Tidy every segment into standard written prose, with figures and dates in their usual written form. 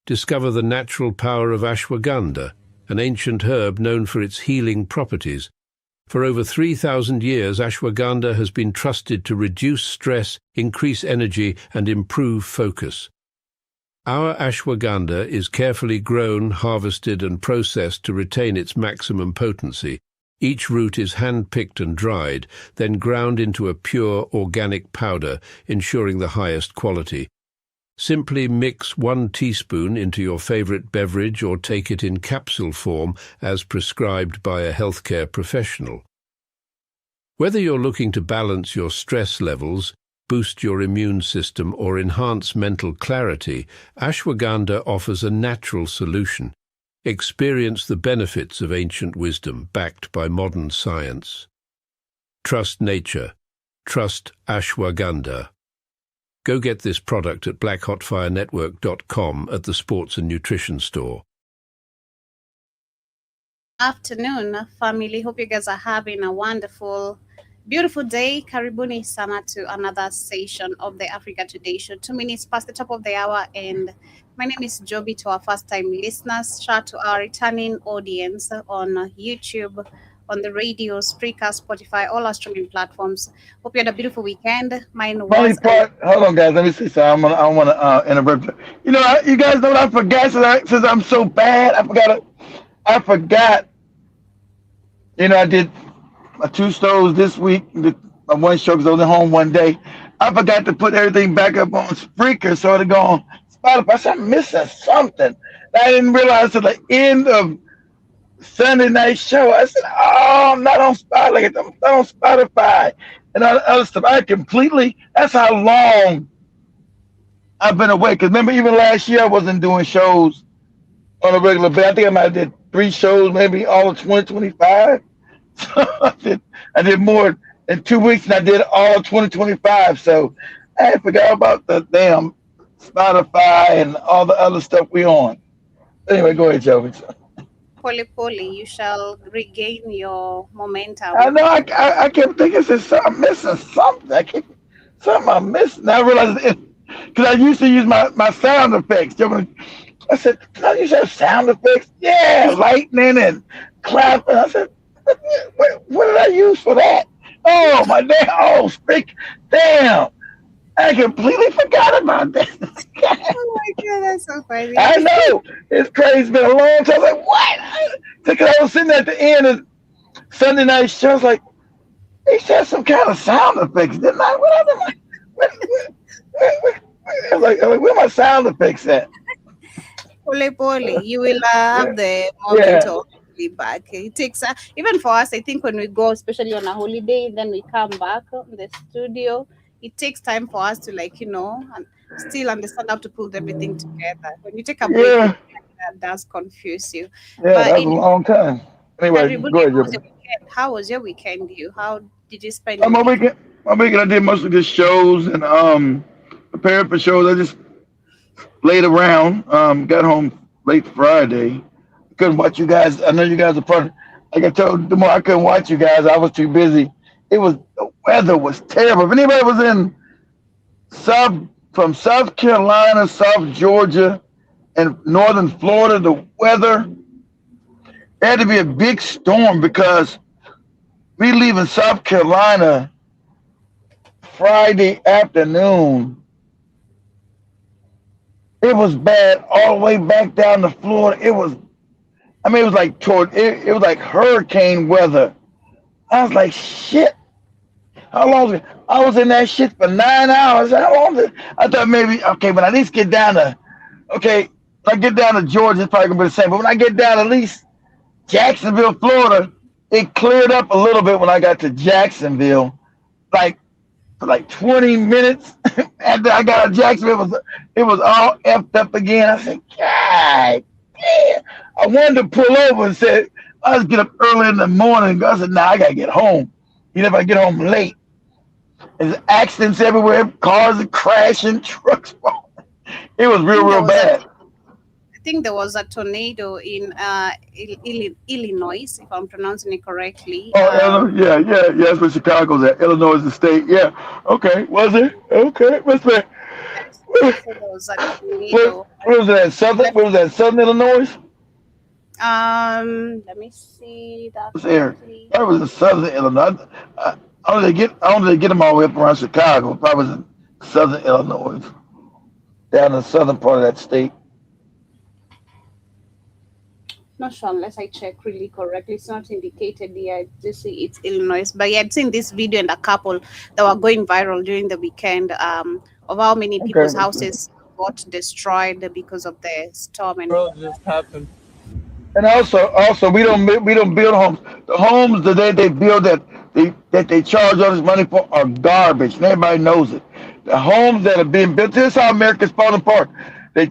discover the natural power of ashwagandha, an ancient herb known for its healing properties. For over 3,000 years, ashwagandha has been trusted to reduce stress, increase energy, and improve focus. Our ashwagandha is carefully grown, harvested, and processed to retain its maximum potency. Each root is hand-picked and dried, then ground into a pure organic powder, ensuring the highest quality. Simply mix 1 teaspoon into your favorite beverage or take it in capsule form as prescribed by a healthcare professional. Whether you're looking to balance your stress levels, boost your immune system, or enhance mental clarity, ashwagandha offers a natural solution. Experience the benefits of ancient wisdom backed by modern science. Trust nature. Trust ashwagandha. Go get this product at blackhotfirenetwork.com at the Sports and Nutrition Store. Afternoon, family. Hope you guys are having a wonderful, beautiful day. Karibuni sana to another session of the Africa Today Show. 2 minutes past the top of the hour, and my name is Joby. To our first-time listeners, shout out to our returning audience on YouTube, on the radio, Spreaker, Spotify, all our streaming platforms. Hope you had a beautiful weekend. Mine Funny was. part, hold on, guys. Let me see something. I don't want to interrupt. You know, you guys know what I forgot since I'm so bad. I forgot. You know, I did my 2 shows this week. My 1 show because I was at home one day. I forgot to put everything back up on Spreaker, so it go on Spotify. I said, I'm missing something. I didn't realize till the end of Sunday night show. I said, oh, I'm not on Spotify. I'm not on Spotify. And other stuff. That's how long I've been away. Because remember, even last year, I wasn't doing shows on a regular basis. I think I might have did 3 shows, maybe all of 2025. So I did more in 2 weeks than I did all of 2025. So I forgot about the damn Spotify and all the other stuff we on. Anyway, go ahead, Joey. Poli, you shall regain your momentum. I know. I kept thinking, I'm missing something. Something I'm missing. I realized because I used to use my sound effects. I said, can I use that sound effects? Yeah, lightning and clapping. I said, what did I use for that? Oh, my damn. Oh, speak. Damn. I completely forgot about that. Oh my God, that's so funny. I know. It's crazy. It's been a long time. I was like, what? Because I was sitting at the end of Sunday night show. I was like, they said some kind of sound effects, didn't I? I was like, where my sound effects at? Poli, you will have the moment of back. It takes even for us. I think when we go, especially on a holiday, then we come back in the studio. It takes time for us to and still understand how to pull everything together. When you take a break, that does confuse you. Yeah, that's a long time. Anyway, go ahead. How was your weekend? How did you spend my weekend? My weekend, I did mostly just shows and prepared for shows. I just laid around. Got home late Friday. Couldn't watch you guys. I know you guys are part of. Like I told Demar, I couldn't watch you guys. I was too busy. The weather was terrible. If anybody was in from South Carolina, South Georgia, and northern Florida, the weather had to be a big storm because we leave in South Carolina Friday afternoon. It was bad all the way back down to Florida. It was like hurricane weather. I was like, shit. How long was it? I was in that shit for 9 hours. How long I thought maybe, when I at least get down to, when I get down to Georgia, it's probably going to be the same. But when I get down at least Jacksonville, Florida, it cleared up a little bit when I got to Jacksonville. For 20 minutes after I got to Jacksonville, it was all effed up again. I said, God damn. I wanted to pull over and said, I just get up early in the morning. I said, I got to get home. If I get home late. There's accidents everywhere. Cars are crashing, trucks falling. It was real bad. I think there was a tornado in Illinois, if I'm pronouncing it correctly. Yeah. That's where Chicago's at. Illinois is the state. Yeah. Okay. Was it? Okay. What's that? So those are the What, middle. what was that? Southern? What was that? Southern Illinois? Let me see that What's there? quickly. That was in Southern Illinois. I only get them all the way up around Chicago. If I was in Southern Illinois, down in the southern part of that state. Not sure unless I check really correctly. It's not indicated here. I just see it's Illinois. But yeah, I'd seen this video and a couple that were going viral during the weekend of how many Okay. people's houses got destroyed because of the storm and World just happened. And also we don't build homes. The homes that they build that they charge all this money for are garbage. And everybody knows it. The homes that are being built. This is how America's falling apart. They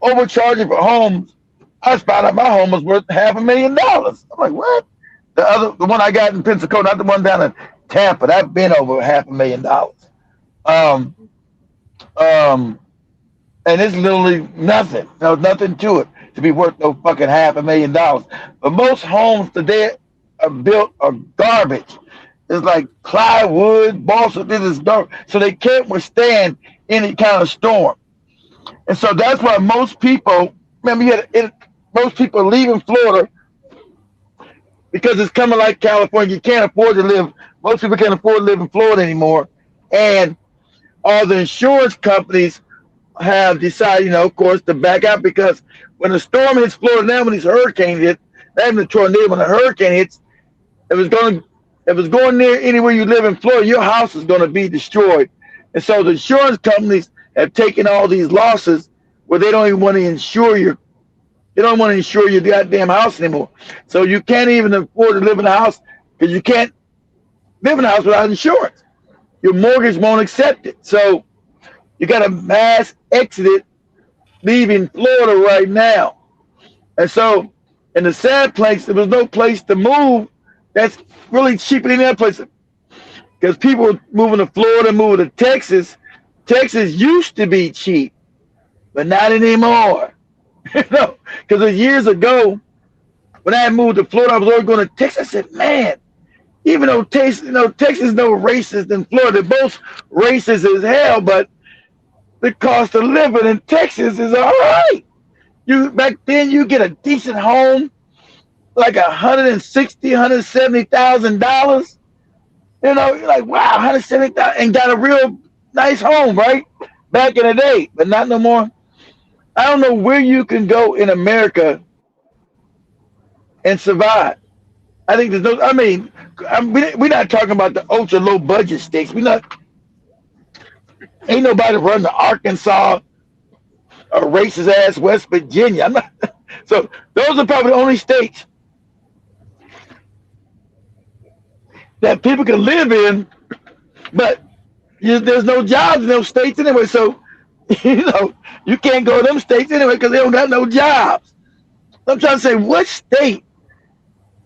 overcharging for homes. I just found out my home was worth $500,000. I'm like, what? The one I got in Pensacola, not the one down in Tampa. That been over $500,000. Um, um, and it's literally nothing. There's nothing to it to be worth no fucking $500,000. But most homes today are built are garbage. It's like plywood, balsa. This is garbage, so they can't withstand any kind of storm. And so that's why most people, remember, most people leaving Florida because it's coming like California. You can't afford to live. Most people can't afford to live in Florida anymore, and all the insurance companies have decided, of course, to back out because when a storm hits Florida now, when these hurricanes hit, not even a tornado, when a hurricane hits, if it's going near anywhere you live in Florida, your house is going to be destroyed. And so the insurance companies have taken all these losses where they don't even want to insure your goddamn house anymore. So you can't even afford to live in a house because you can't live in a house without insurance. Your mortgage won't accept it. So you got a mass exodus leaving Florida right now. And so, in the sad place, there was no place to move that's really cheaper than that place. Because people were moving to Florida, moving to Texas. Texas used to be cheap, but not anymore. Because years ago, when I moved to Florida, I was always going to Texas. I said, man, even though Texas is no racist than Florida, both racist as hell, but the cost of living in Texas is all right. Back then you get a decent home, like $170,000. You're like, wow, $170,000 and got a real nice home, right? Back in the day, but not no more. I don't know where you can go in America and survive. I think there's no. I mean, we're not talking about the ultra low budget states. Ain't nobody run to Arkansas or racist ass West Virginia. I'm not. So those are probably the only states that people can live in, but there's no jobs in those states anyway. So you can't go to them states anyway because they don't got no jobs. I'm trying to say, what state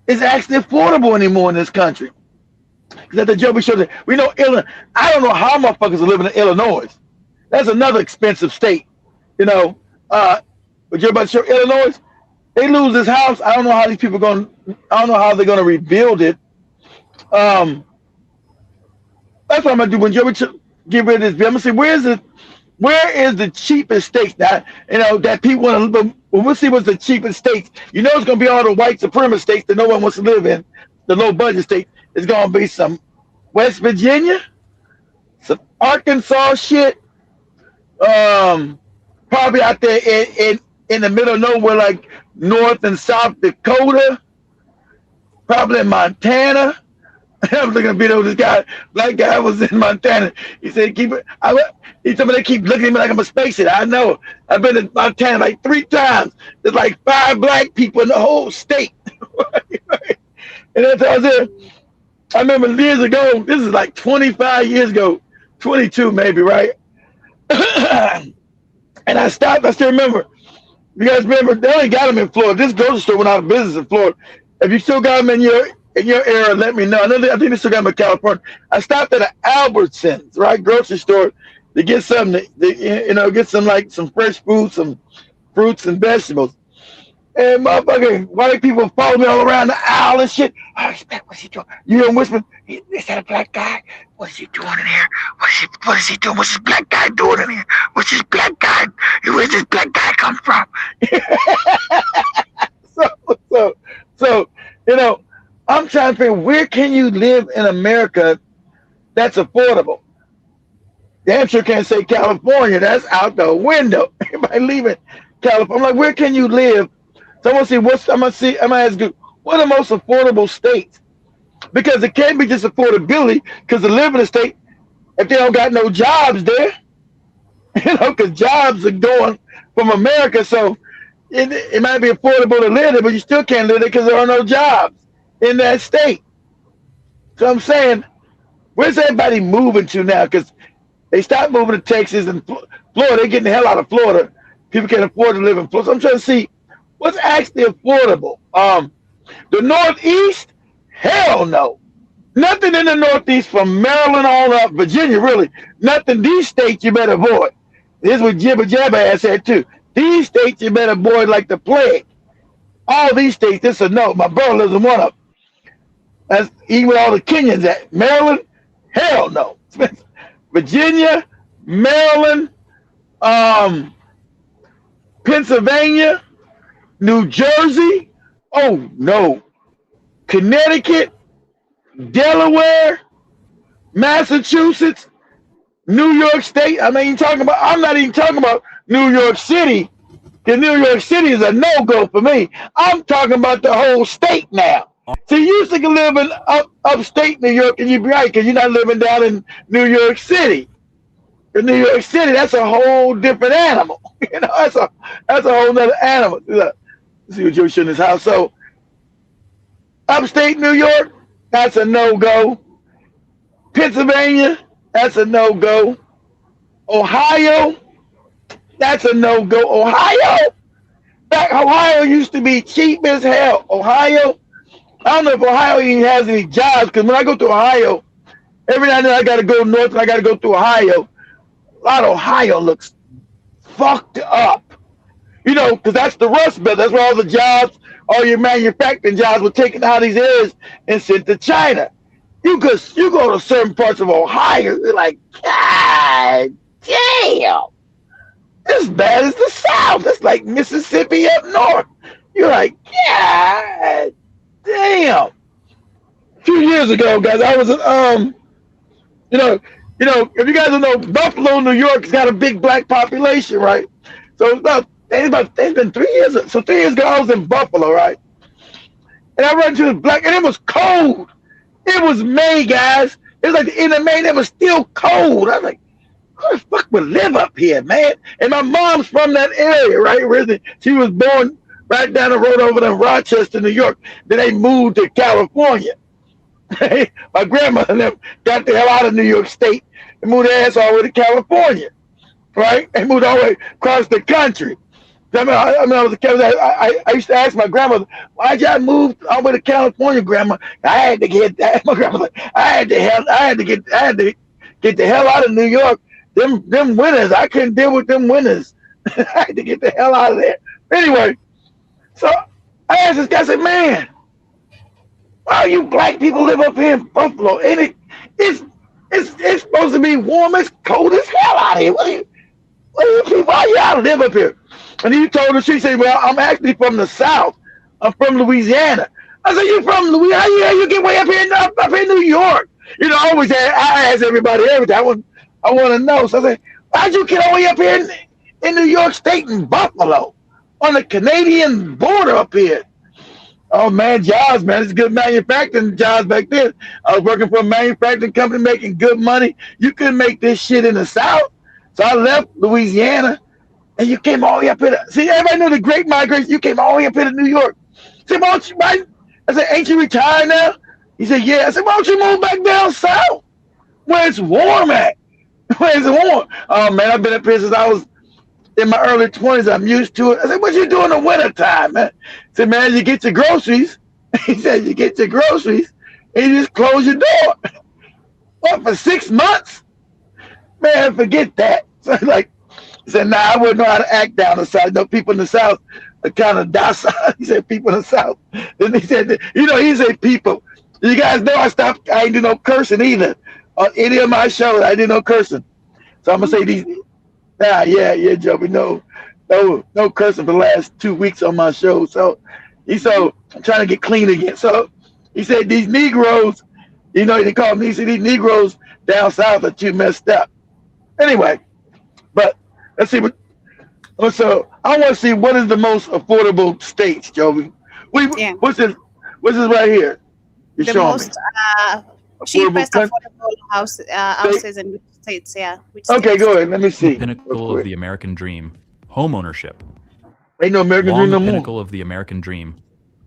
is actually affordable anymore in this country? That the Joe show that we know Illinois. I don't know how motherfuckers are living in Illinois. That's another expensive state. But Joe about to show Illinois, they lose this house. I don't know how these people I don't know how they're gonna rebuild it. That's what I'm gonna do when Joe get rid of this bill. I'm gonna say, where is the cheapest states that that people want to live? Well, we'll see what's the cheapest states. It's gonna be all the white supremacist states that no one wants to live in, the low budget states. It's gonna be some West Virginia, some Arkansas shit, probably out there in the middle of nowhere, like North and South Dakota, probably in Montana. I was looking at a video of this guy, black guy was in Montana. He said, he told me they keep looking at me like I'm a space it. I know. I've been in Montana like 3 times. There's like 5 black people in the whole state. And that's how I was there. I remember years ago, this is like 25 years ago, 22 maybe, right? And I stopped. I still remember. You guys remember? They only got them in Florida. This grocery store went out of business in Florida. If you still got them in your area, let me know. I think they still got them in California. I stopped at an Albertsons, right, grocery store to get something. Get some fresh food, some fruits and vegetables. And motherfucking white people follow me all around the aisle and shit. Oh, respect, what's he doing? You hear him whispering, is that a black guy? What's he doing in here? What is he doing? What's this black guy doing in here? What's this black guy? Where's this black guy come from? so, so, you know, I'm trying to figure where can you live in America that's affordable? Damn sure can't say California. That's out the window. Everybody leaving California. I'm like, where can you live? So I'm gonna ask you, what are the most affordable states? Because it can't be just affordability, because to live in a state, if they don't got no jobs there, because jobs are going from America, so it might be affordable to live there, but you still can't live there because there are no jobs in that state. So I'm saying, where's everybody moving to now? Because they stopped moving to Texas and Florida. They're getting the hell out of Florida. People can't afford to live in Florida. So I'm trying to see what's actually affordable. The Northeast, hell no. Nothing in the Northeast from Maryland on up, Virginia, really. Nothing. These states you better avoid. This is what Jibba Jabba has said too. These states you better avoid like the plague. All these states, this is a no. My brother lives in one of them. That's even with all the Kenyans at. Maryland, hell no. Virginia, Maryland, Pennsylvania, New Jersey, oh no. Connecticut, Delaware, Massachusetts, New York State. I'm not even talking about New York City, because New York City is a no-go for me. I'm talking about the whole state now. So you used to live in upstate New York, and you'd be right, because you're not living down in New York City. In New York City, that's a whole different animal. That's a whole nother animal. Let's see what you're in this house. So upstate New York, that's a no-go. Pennsylvania, that's a no-go. Ohio, that's a no-go. Ohio used to be cheap as hell. Ohio, I don't know if Ohio even has any jobs, because when I go to Ohio, every now and then I got to go north and I got to go through Ohio. A lot of Ohio looks fucked up. Because that's the Rust Belt. That's where all the jobs, all your manufacturing jobs were taken out of these areas and sent to China. You go to certain parts of Ohio, you're like, God damn. As bad as the South. It's like Mississippi up north. You're like, God damn. A few years ago, guys, I was if you guys don't know, Buffalo, New York has got a big black population, right? So it's been 3 years. So 3 years ago, I was in Buffalo, right? And I ran into this black, and it was cold. It was May, guys. It was like the end of May, and it was still cold. I was like, who the fuck would live up here, man? And my mom's from that area, right? She was born right down the road over there in Rochester, New York. Then they moved to California. My grandmother and them got the hell out of New York State and moved their ass all the way to California, right? They moved all the way across the country. I used to ask my grandmother, why'd y'all move all the way to California, Grandma? I had to get that. My grandmother, I had to get the hell out of New York. Them winters, I couldn't deal with them winters. I had to get the hell out of there. Anyway, so I asked this guy, I said, man, why you black people live up here in Buffalo? And it's supposed to be warm. It's cold as hell out here. Why y'all live up here? And he told her, she said, well, I'm actually from the South. I'm from Louisiana. I said, you from Louisiana? Yeah, you get way up here in New York. I ask everybody everything. I want to know. So I said, why'd you get all the way up here in New York State in Buffalo on the Canadian border up here? Oh, man, jobs, man. It's good manufacturing jobs back then. I was working for a manufacturing company making good money. You couldn't make this shit in the South. So I left Louisiana, and you came all the way up here. See, everybody knew the Great Migration. You came all the way up here to New York. I said, I said, ain't you retired now? He said, yeah. I said, why don't you move back down south where it's warm at? Where it's warm. Oh, man, I've been up here since I was in my early 20s. I'm used to it. I said, what you do in the wintertime, man? He said, man, you get your groceries. He said, you get your groceries, and you just close your door. What, for 6 months? Man, forget that. So he said, nah, I wouldn't know how to act down the south. People in the south, kind of docile. He said people in the South. Then he said, he said people. You guys know I ain't do no cursing either. On any of my shows, I did no cursing. So I'm gonna say these. Yeah, Joey. No cursing for the last 2 weeks on my show. So I'm trying to get clean again. So he said these Negroes, they call me. He said these Negroes down south are too messed up. Anyway, but let's see what. So I want to see what is the most affordable states, Joey. What's this? What's this right here? You're the most cheapest affordable houses in which states? Yeah. Okay, go ahead. Let me see. The pinnacle of the American dream, home ownership. Ain't no American dream no more. The pinnacle of the American dream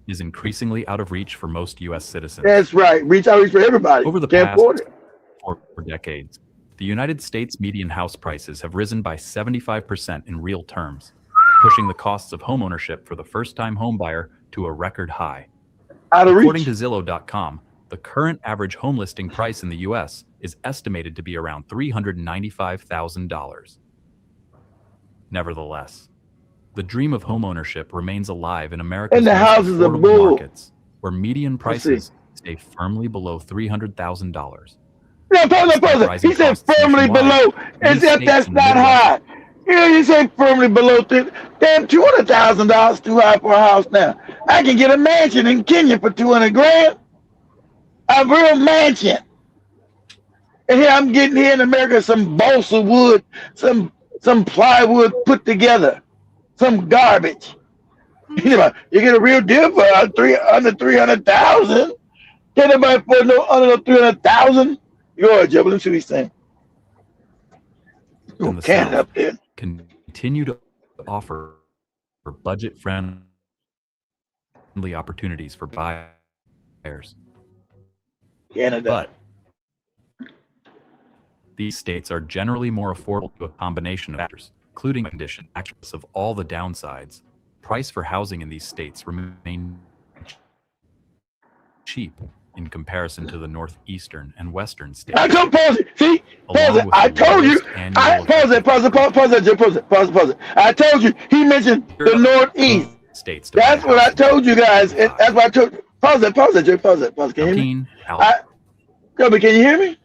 is increasingly out of reach for most U.S. citizens. That's right. Reach for everybody. Over the past 4 decades, the United States median house prices have risen by 75% in real terms, pushing the costs of homeownership for the first-time homebuyer to a record high. According to Zillow.com, the current average home listing price in the U.S. is estimated to be around $395,000. Nevertheless, the dream of homeownership remains alive in America's affordable markets, where median prices stay firmly below $300,000. No, pause. He said firmly below, as if that's not high. He said firmly below. Damn, $200,000 too high for a house now. I can get a mansion in Kenya for $200,000. A real mansion. And here I'm getting here in America some balsa wood, some plywood put together, some garbage. You get a real deal for under $300,000. Can't nobody for no under $300,000. Go ahead, Joe. Let's see what he's saying. Canada up there. Continue to offer for budget-friendly opportunities for buyers. Canada. But these states are generally more affordable to a combination of factors, including condition, access of all the downsides. Price for housing in these states remain cheap in comparison to the northeastern and western states. I told pause it. See, pause it. I told you. Pause it. Pause it. I told you. He mentioned the northeast states. That's what I told you guys. That's what I told you. Pause it, Joe. Pause it. Can you hear me? Kobe, can you hear me?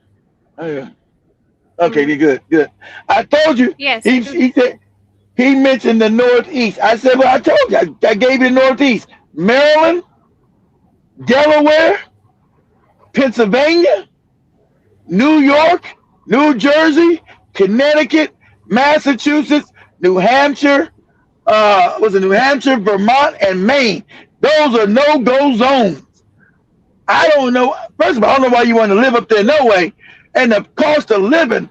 Oh, yeah. Okay, good. I told you. Yes. He said he mentioned the northeast. I said, well, I told you. I gave you the northeast. Maryland, Delaware, Pennsylvania, New York, New Jersey, Connecticut, Massachusetts, New Hampshire, New Hampshire, Vermont, and Maine. Those are no-go zones. I don't know. First of all, I don't know why you want to live up there. No way. And the cost of living,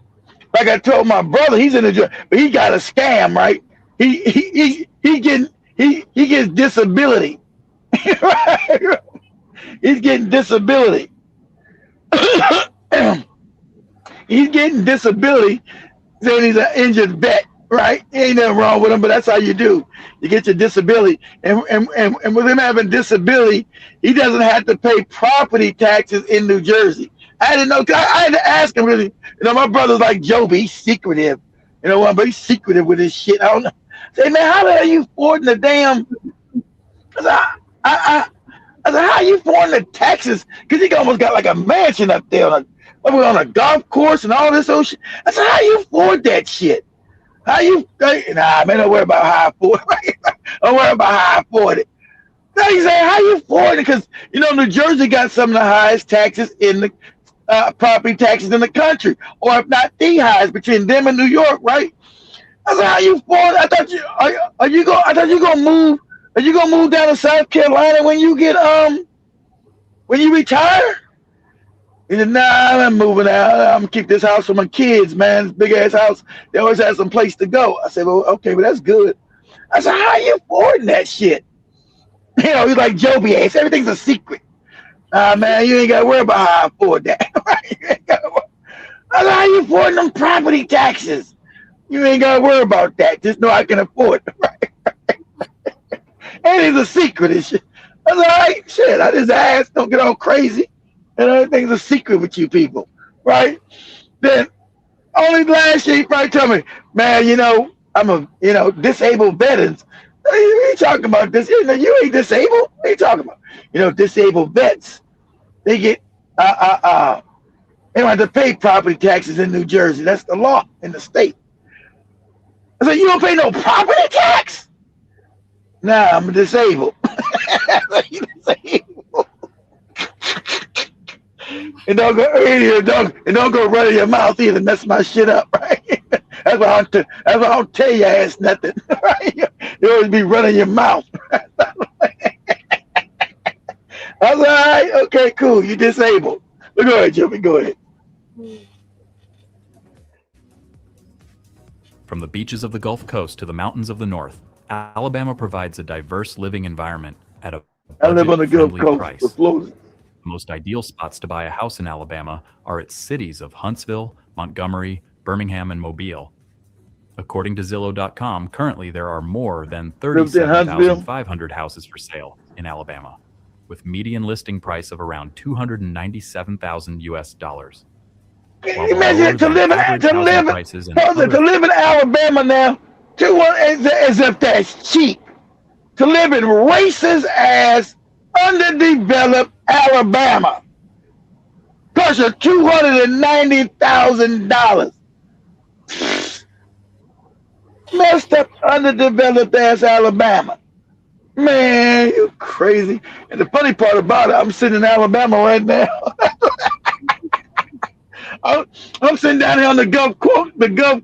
like I told my brother, he's in the job, but he got a scam, right? He gets disability. He's getting disability. He's getting disability, saying he's an injured vet, right? Ain't nothing wrong with him, but that's how you do. You get your disability, and with him having disability, he doesn't have to pay property taxes in New Jersey. I didn't know. I had to ask him. Really, my brother's like Joby. He's secretive, but he's secretive with his shit. I don't know. Say, man, how the hell are you affording the damn? I said, how are you affording the taxes? Because he almost got like a mansion up there on a golf course and all this old shit. I said, how you afford that shit? Nah, man, don't worry about how I afford it. Don't worry about how I afford it. Now he said, how you afford it? Because, New Jersey got some of the highest taxes in the property taxes in the country, or if not the highest between them and New York, right? I said, how you afford it? I thought you gonna move. Are you gonna move down to South Carolina when you get when you retire? He said, nah, I'm moving out. I'm gonna keep this house for my kids, man. This big ass house. They always have some place to go. I said, well, okay, but that's good. I said, how are you affording that shit? He's like Joby ass. Everything's a secret. Man, you ain't gotta worry about how I afford that. I said, how you affording them property taxes? You ain't gotta worry about that. Just know I can afford it. And it's a secret and shit. I said, all right, shit. I just asked, don't get all crazy. And everything's a secret with you people, right? Then only last year he probably told me, man, I'm a disabled veterans. What are you talking about? This, you ain't disabled. What are you talking about? Disabled vets, they get they don't have to pay property taxes in New Jersey. That's the law in the state. I said, you don't pay no property tax? Nah, I'm disabled. You disabled. And don't go running your mouth either. Mess my shit up, right? That's why I don't tell your ass nothing. Right? You always be running your mouth. I was all right. Okay, cool. You disabled. But go ahead, Jimmy. Go ahead. From the beaches of the Gulf Coast to the mountains of the North, Alabama provides a diverse living environment at a I live on the Gulf budget-friendly Coast. price. The most ideal spots to buy a house in Alabama are its cities of Huntsville, Montgomery, Birmingham, and Mobile. According to Zillow.com, currently there are more than 37,500 houses for sale in Alabama, with median listing price of around $297,000 US. Imagine to live in Alabama now, as if that's cheap. To live in racist ass, underdeveloped Alabama costs you $290,000. Messed up, underdeveloped ass Alabama. Man, you crazy. And the funny part about it, I'm sitting in Alabama right now. I'm sitting down here on the Gulf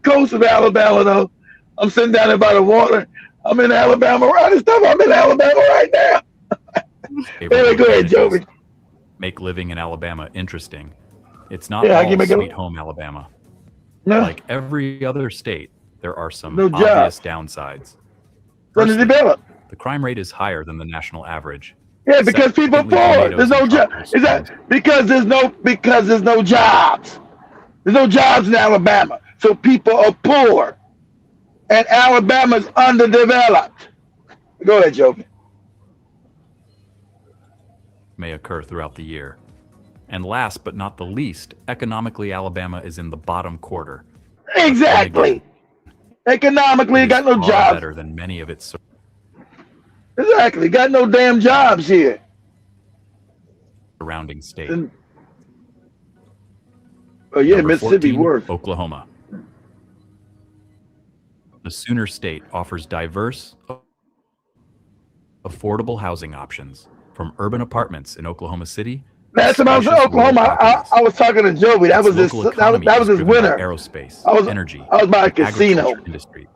Coast of Alabama, though. I'm sitting down there by the water. I'm in Alabama right and stuff. I'm in Alabama right now. Anyway, go ahead, Joey. Make living in Alabama interesting. It's not all sweet home Alabama. No. Like every other state, there are some obvious downsides. Firstly, the crime rate is higher than the national average. Yeah, because people are poor. There's no job. Is that because there's no jobs? There's no jobs in Alabama, so people are poor, and Alabama's underdeveloped. Go ahead, Joe. May occur throughout the year. And last but not the least, economically, Alabama is in the bottom quarter. Exactly. Economically, it got no jobs. Better than many of its. Exactly. Got no damn jobs here. Surrounding state. Oh yeah, Mississippi worse. Oklahoma. The Sooner State offers diverse, affordable housing options, from urban apartments in Oklahoma City. That's about Oklahoma. I was talking to Joey. That was his winner. Aerospace, energy. I was by a casino. Industry.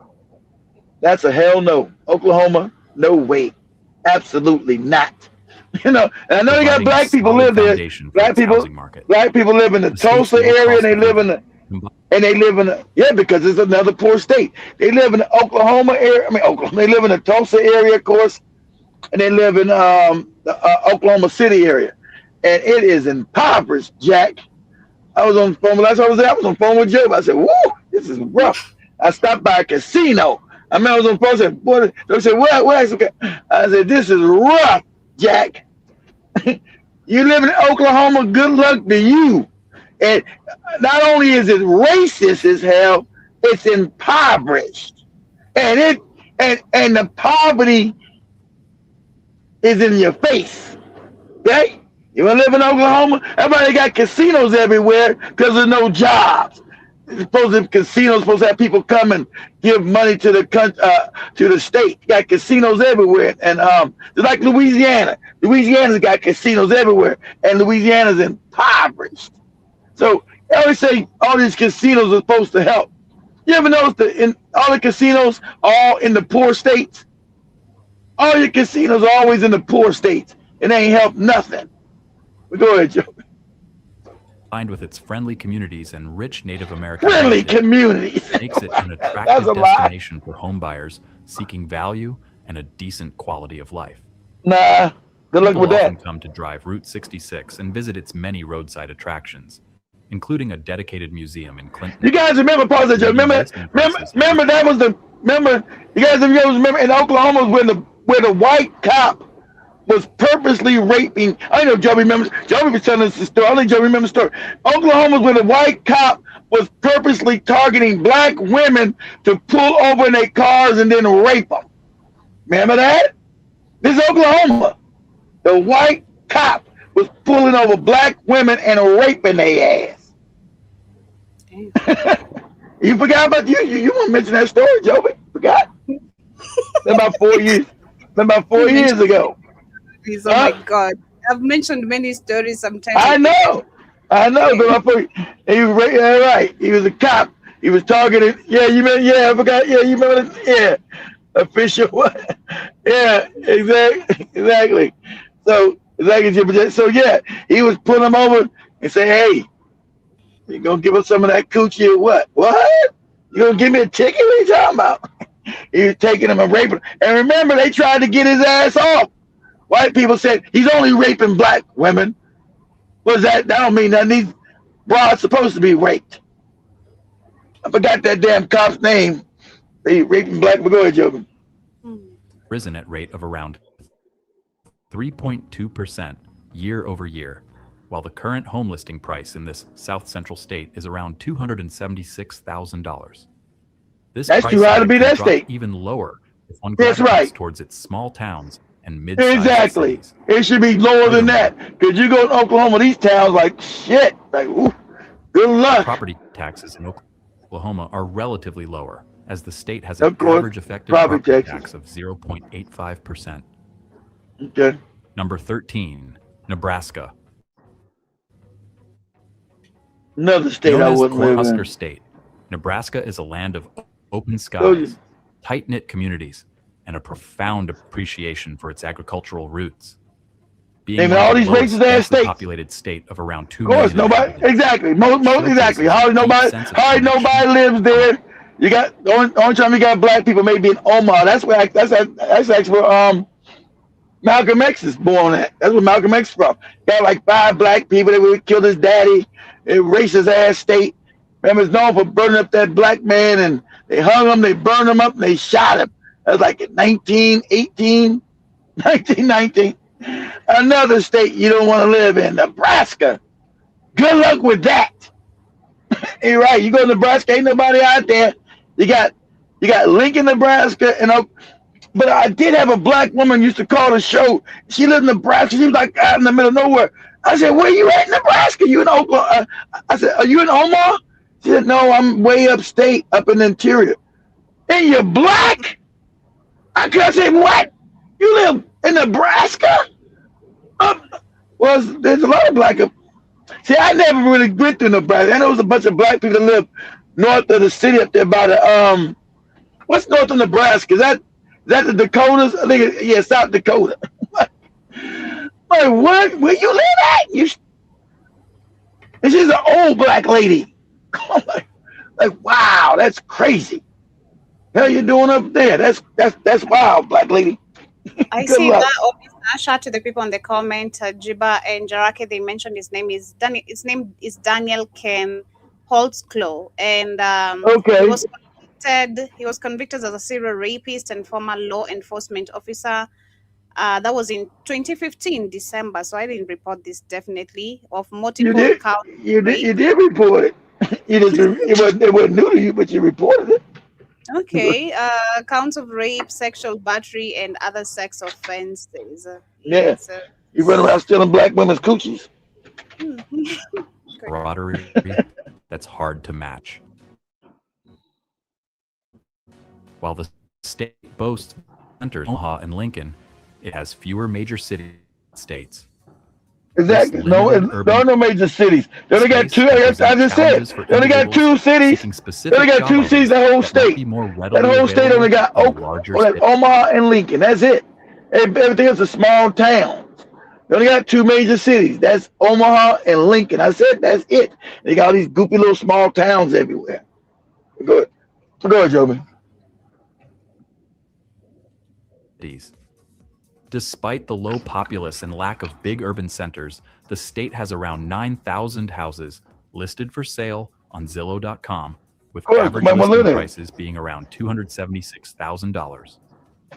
That's a hell no. Oklahoma, no way. Absolutely not. And I know you got black people live there. Black people live in the Tulsa area, and they live in the because it's another poor state. They live in the Oklahoma area. They live in the Tulsa area, of course, and they live in the Oklahoma City area, and it is impoverished. Jack, I was on the phone last time I was there. I was on the phone with Joe. I said, "Woo, this is rough." I stopped by a casino. I was on the phone. I said, "Boy," they said, "What?" I said, "This is rough, Jack." You live in Oklahoma, good luck to you. And not only is it racist as hell, it's impoverished. And the poverty is in your face. Right? You want to live in Oklahoma? Everybody got casinos everywhere because there's no jobs. Casinos supposed to have people come and give money to the state. You got casinos everywhere, and it's like Louisiana. Louisiana's got casinos everywhere, and Louisiana's impoverished. So I always say all these casinos are supposed to help. You ever notice in all the casinos, all in the poor states? All your casinos are always in the poor states, and they ain't helped nothing. But go ahead, Joe. Combined with its friendly communities and rich Native American communities, makes it an attractive destination for home buyers seeking value and a decent quality of life. Nah, good luck with that. People often come to drive Route 66 and visit its many roadside attractions, including a dedicated museum in Clinton. You guys remember, pause that, Joe. Remember that was the you guys remember in Oklahoma where the white cop was purposely raping. I know Joey remembers. Joey was telling us the story. I think Joey remembers the story. Oklahoma, where the white cop was purposely targeting black women to pull over in their cars and then rape them. Remember that? This is Oklahoma. The white cop was pulling over black women and raping their ass. You forgot about you want to mention that story, Joby? Forgot? About 4 years. About 4 years ago. Oh my God! I've mentioned many stories sometimes. I know. But he was right. He was a cop. He was targeted. Yeah, you remember? Yeah, I forgot. Yeah, you remember? Yeah, official. Yeah, exactly. So yeah, he was pulling them over and say, "Hey, you gonna give us some of that coochie or what? What? You gonna give me a ticket? What are you talking about?" He was taking him and raping him. And remember, they tried to get his ass off. White people said he's only raping black women. What's that? That don't mean nothing. These broads supposed to be raped. I forgot that damn cop's name. They raping black. Go ahead, Joby. Risen at rate of around 3.2% year over year, while the current home listing price in this South Central state is around $276,000. That's too high to be that state. Even lower if one gravitates right towards its small towns and mid-sized cities. It should be lower than that, because you go to Oklahoma, these towns like shit. Like, ooh, good luck. Property taxes in Oklahoma are relatively lower, as the state has an average effective property tax of 0.85%. Okay. Number 13, Nebraska. Another state I wouldn't live in. Cornhusker State, Nebraska is a land of open skies, tight-knit communities, and a profound appreciation for its agricultural roots. Being all these racist ass states, populated state of around 2 million. Of course, nobody exactly. Exactly. Hardly nobody lives there. You got the only time you got black people maybe in Omaha. That's actually where Malcolm X is born at. That's where Malcolm X is from. Got like 5 black people that would kill his daddy. A racist ass state. Remember, it's known for burning up that black man, and they hung him, they burned him up, and they shot him. That was like in 1919. Another state you don't want to live in, Nebraska. Good luck with that. You're right. You go to Nebraska, ain't nobody out there. You got Lincoln, Nebraska, but I did have a black woman used to call the show. She lived in Nebraska. She was like out in the middle of nowhere. I said, "Where you at in Nebraska? You in Oklahoma?" I said, "Are you in Omaha?" She said, "No, I'm way upstate, up in the interior." And you're black? I said, "What? You live in Nebraska?" Well, there's a lot of black. See, I never really went through Nebraska. I know there's a bunch of black people that live north of the city up there by the what's north of Nebraska? Is that the Dakotas? I think South Dakota. Like, what? Where you live at? And she's an old black lady. like, wow, that's crazy. Hell, you doing up there? That's wild, black lady. I see that. Shout out to the people in the comment. Jiba and Jarake, they mentioned his name is Daniel. His name is Daniel Ken Holtzclaw, and he was convicted as a serial rapist and former law enforcement officer. That was in 2015 December. So I didn't report this definitely of multiple counts. You did report it. It wasn't new to you, but you reported it. Okay, counts of rape, sexual battery, and other sex offenses. You run around stealing black women's coochies. Camaraderie that's hard to match. While the state boasts centers Omaha and Lincoln, it has fewer major states. Exactly. No major cities. They only got 2. I just said they only got 2 cities. They only got 2 cities. The whole state. That whole state only got Omaha and Lincoln. That's it. Everything else is small towns. They only got 2 major cities. That's Omaha and Lincoln. I said that's it. They got all these goopy little small towns everywhere. Go ahead, Joby. Despite the low populace and lack of big urban centers, the state has around 9,000 houses listed for sale on Zillow.com, with average listing prices being around $276,000.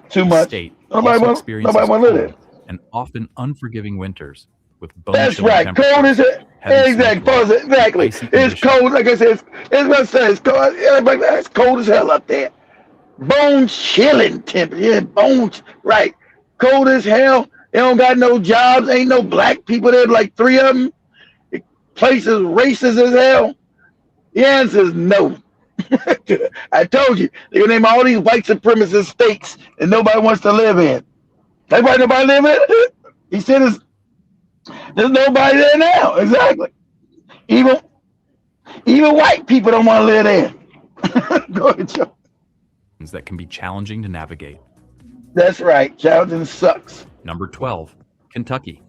Too much. The state also experiences cold and often unforgiving winters with bone-chilling temperatures. Cold is it? Exactly. It's cold. Like I said, it's cold. It's cold as hell up there. bone chilling temperature. Yeah, bones, right. Cold as hell. They don't got no jobs. Ain't no black people there, like 3 of them. The place is racist as hell. The answer is no. I told you, they're gonna name all these white supremacist states that nobody wants to live in. That's why nobody live in it. He said there's nobody there now. Exactly. Even white people don't want to live there. Go ahead, Joe. That can be challenging to navigate. That's right. Challenging sucks. Number 12, Kentucky.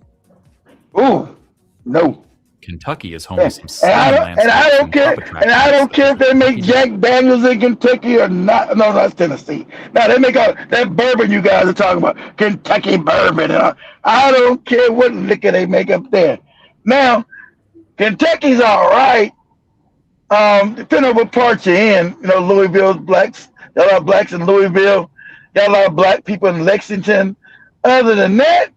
Ooh, no. Kentucky is home to some And stunning landscapes I don't care. And I don't care if they make Jack Daniels in Kentucky or not. No, that's Tennessee. Now they make that bourbon you guys are talking about, Kentucky bourbon. I don't care what liquor they make up there. Now, Kentucky's all right. Depending on what part you're in. You know, Louisville's blacks. Got a lot of blacks in Louisville. Got a lot of black people in Lexington. Other than that,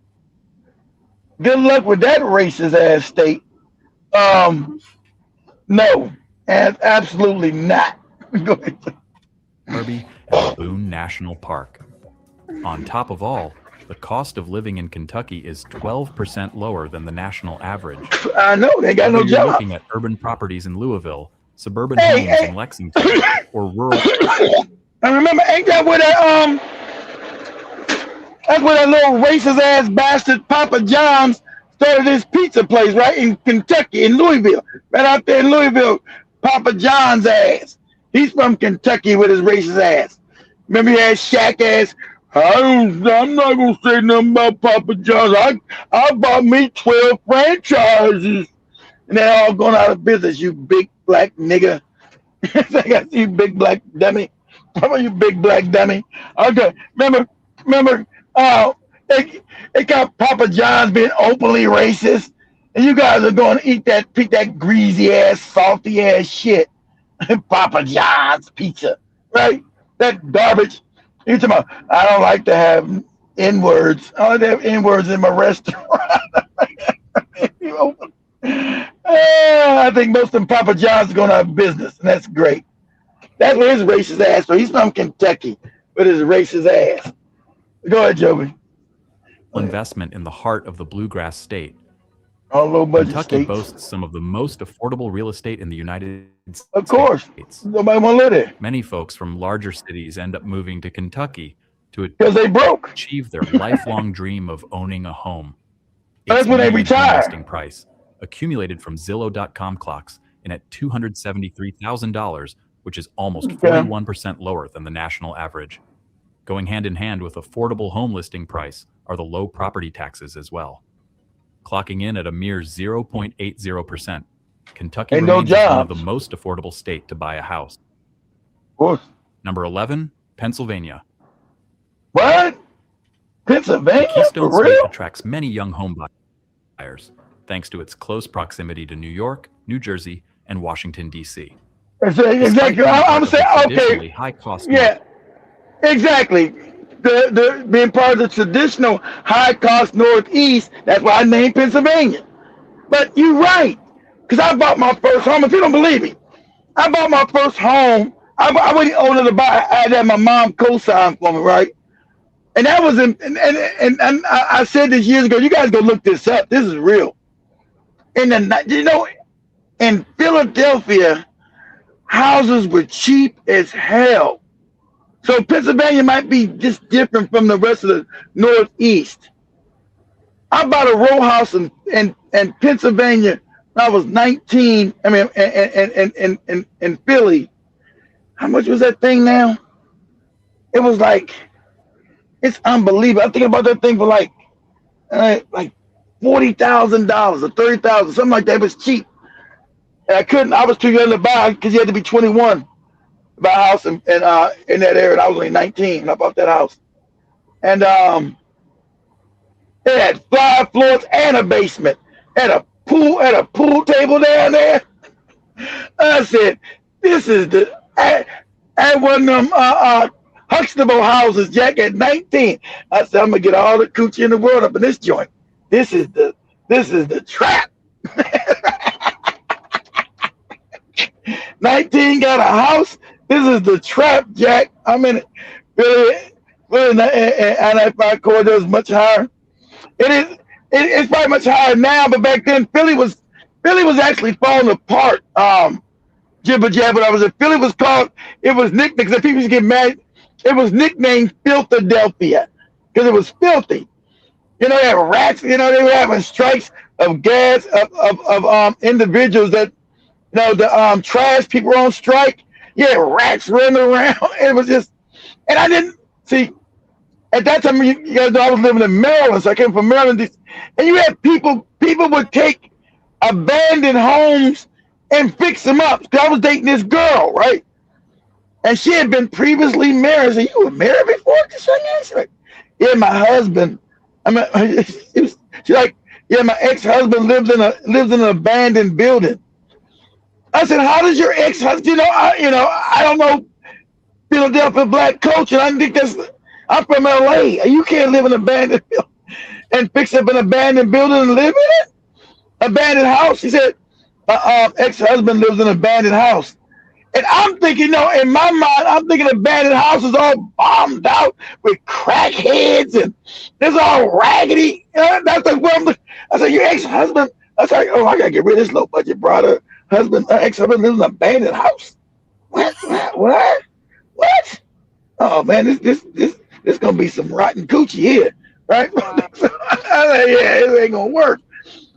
good luck with that racist ass state. No, and absolutely not. Go ahead. Darby and Boone National Park. On top of all, the cost of living in Kentucky is 12% lower than the national average. I know, they got no Whether you're job. looking at urban properties in Louisville, suburban homes in Lexington, or rural. I remember, ain't that where that's where that little racist ass bastard Papa John's started his pizza place, right? In Kentucky, in Louisville. Right out there in Louisville, Papa John's ass. He's from Kentucky with his racist ass. Remember he had Shaq ass? I'm not going to say nothing about Papa John's. I bought me 12 franchises. And they're all going out of business, you big black nigga. I see you big black dummy. How about you big black dummy? Okay, remember, they got Papa John's being openly racist, and you guys are going to eat that greasy ass, salty ass shit. Papa John's pizza, right? That garbage. You talking about? I don't like to have N-words. I don't like to have N-words in my restaurant. I think most of them Papa John's are going out of business, and that's great. That's where his racist ass. So he's from Kentucky with his racist ass. Go ahead, Joey. Investment in the heart of the bluegrass state. All low budget Kentucky states. boasts some of the most affordable real estate in the United States. Of course. Nobody want to live there. Many folks from larger cities end up moving to Kentucky to Because they broke. achieve their lifelong dream of owning a home. That's when they median retire. listing price, accumulated from Zillow.com clocks, and at $273,000, which is almost 41% lower than the national average. Going hand in hand with affordable home listing price are the low property taxes as well. Clocking in at a mere 0.80%, Kentucky Ain't no remains one of jobs. the most affordable state to buy a house. Of course. Number 11, Pennsylvania. What? The Pennsylvania? Keystone For State real? attracts many young home buyers, thanks to its close proximity to New York, New Jersey, and Washington, D.C. Exactly. I'm saying, okay. High cost. Yeah, exactly. The being part of the traditional high cost Northeast, that's why I named Pennsylvania. But you're right, because I bought my first home. If you don't believe me, I bought my first home. I wasn't old enough to buy. I had my mom co-sign for me, right? And that was in, and I said this years ago. You guys go look this up. This is real. In Philadelphia, houses were cheap as hell. So Pennsylvania might be just different from the rest of the Northeast. I bought a row house in Pennsylvania when I was 19. I mean, in Philly. How much was that thing now? It was like, it's unbelievable. I'm thinking about that thing for like $40,000 or $30,000, something like that. It was cheap. And I was too young to buy because you had to be 21 to buy a house in that area. And I was only 19 when I bought that house. And it had 5 floors and a basement. Had a pool table down there. I said, this is I one of them Huxtable houses, Jack, at 19. I said, I'm gonna get all the coochie in the world up in this joint. This is the trap. 19 got a house This is the trap, Jack. I'm in it. Really, and I find corridor is much higher. It is. It's probably much higher now, but back then Philly was actually falling apart. Jibber jabber. I was in Philly was called. It was nicknamed because people used to get mad. It was nicknamed Philadelphia because it was filthy. You know, they had rats. You know, they were having strikes of gas of individuals that the trash people were on strike. Yeah, rats running around. It was just, and I didn't see at that time. You guys know I was living in Maryland, so I came from Maryland. And you had people would take abandoned homes and fix them up. Because I was dating this girl, right? And she had been previously married. I said, "You were married before?" She's like, "Yeah, my husband." She's like, "Yeah, my ex-husband lives in an abandoned building." I said, "How does your ex-husband?" I don't know Philadelphia black culture. I think I'm from LA. You can't live in an abandoned building and fix up an abandoned building and live in it. Abandoned house. She said, ex-husband lives in an abandoned house. And I'm thinking, in my mind, I'm thinking abandoned houses all bombed out with crackheads and it's all raggedy. That's like, well, I said, your ex-husband? I was like, oh, I gotta get rid of this low budget brother. Ex-husband lives in an abandoned house. What? Oh man, this gonna be some rotten coochie here, right? So I was like, yeah, it ain't gonna work.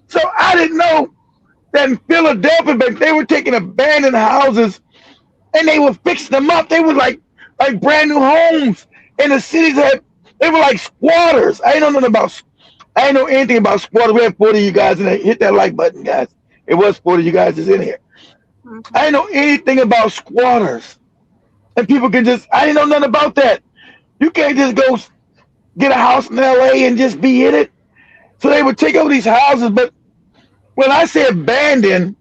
So I didn't know that in Philadelphia, but they were taking abandoned houses and they were fixing them up. They were like brand new homes in the cities they were like squatters. I didn't know anything about squatters. We had 40 of you guys in there. Hit that like button, guys. It was 40 of you guys is in here. I didn't know anything about squatters. And people I didn't know nothing about that. You can't just go get a house in LA and just be in it. So they would take over these houses. But when I say abandoned,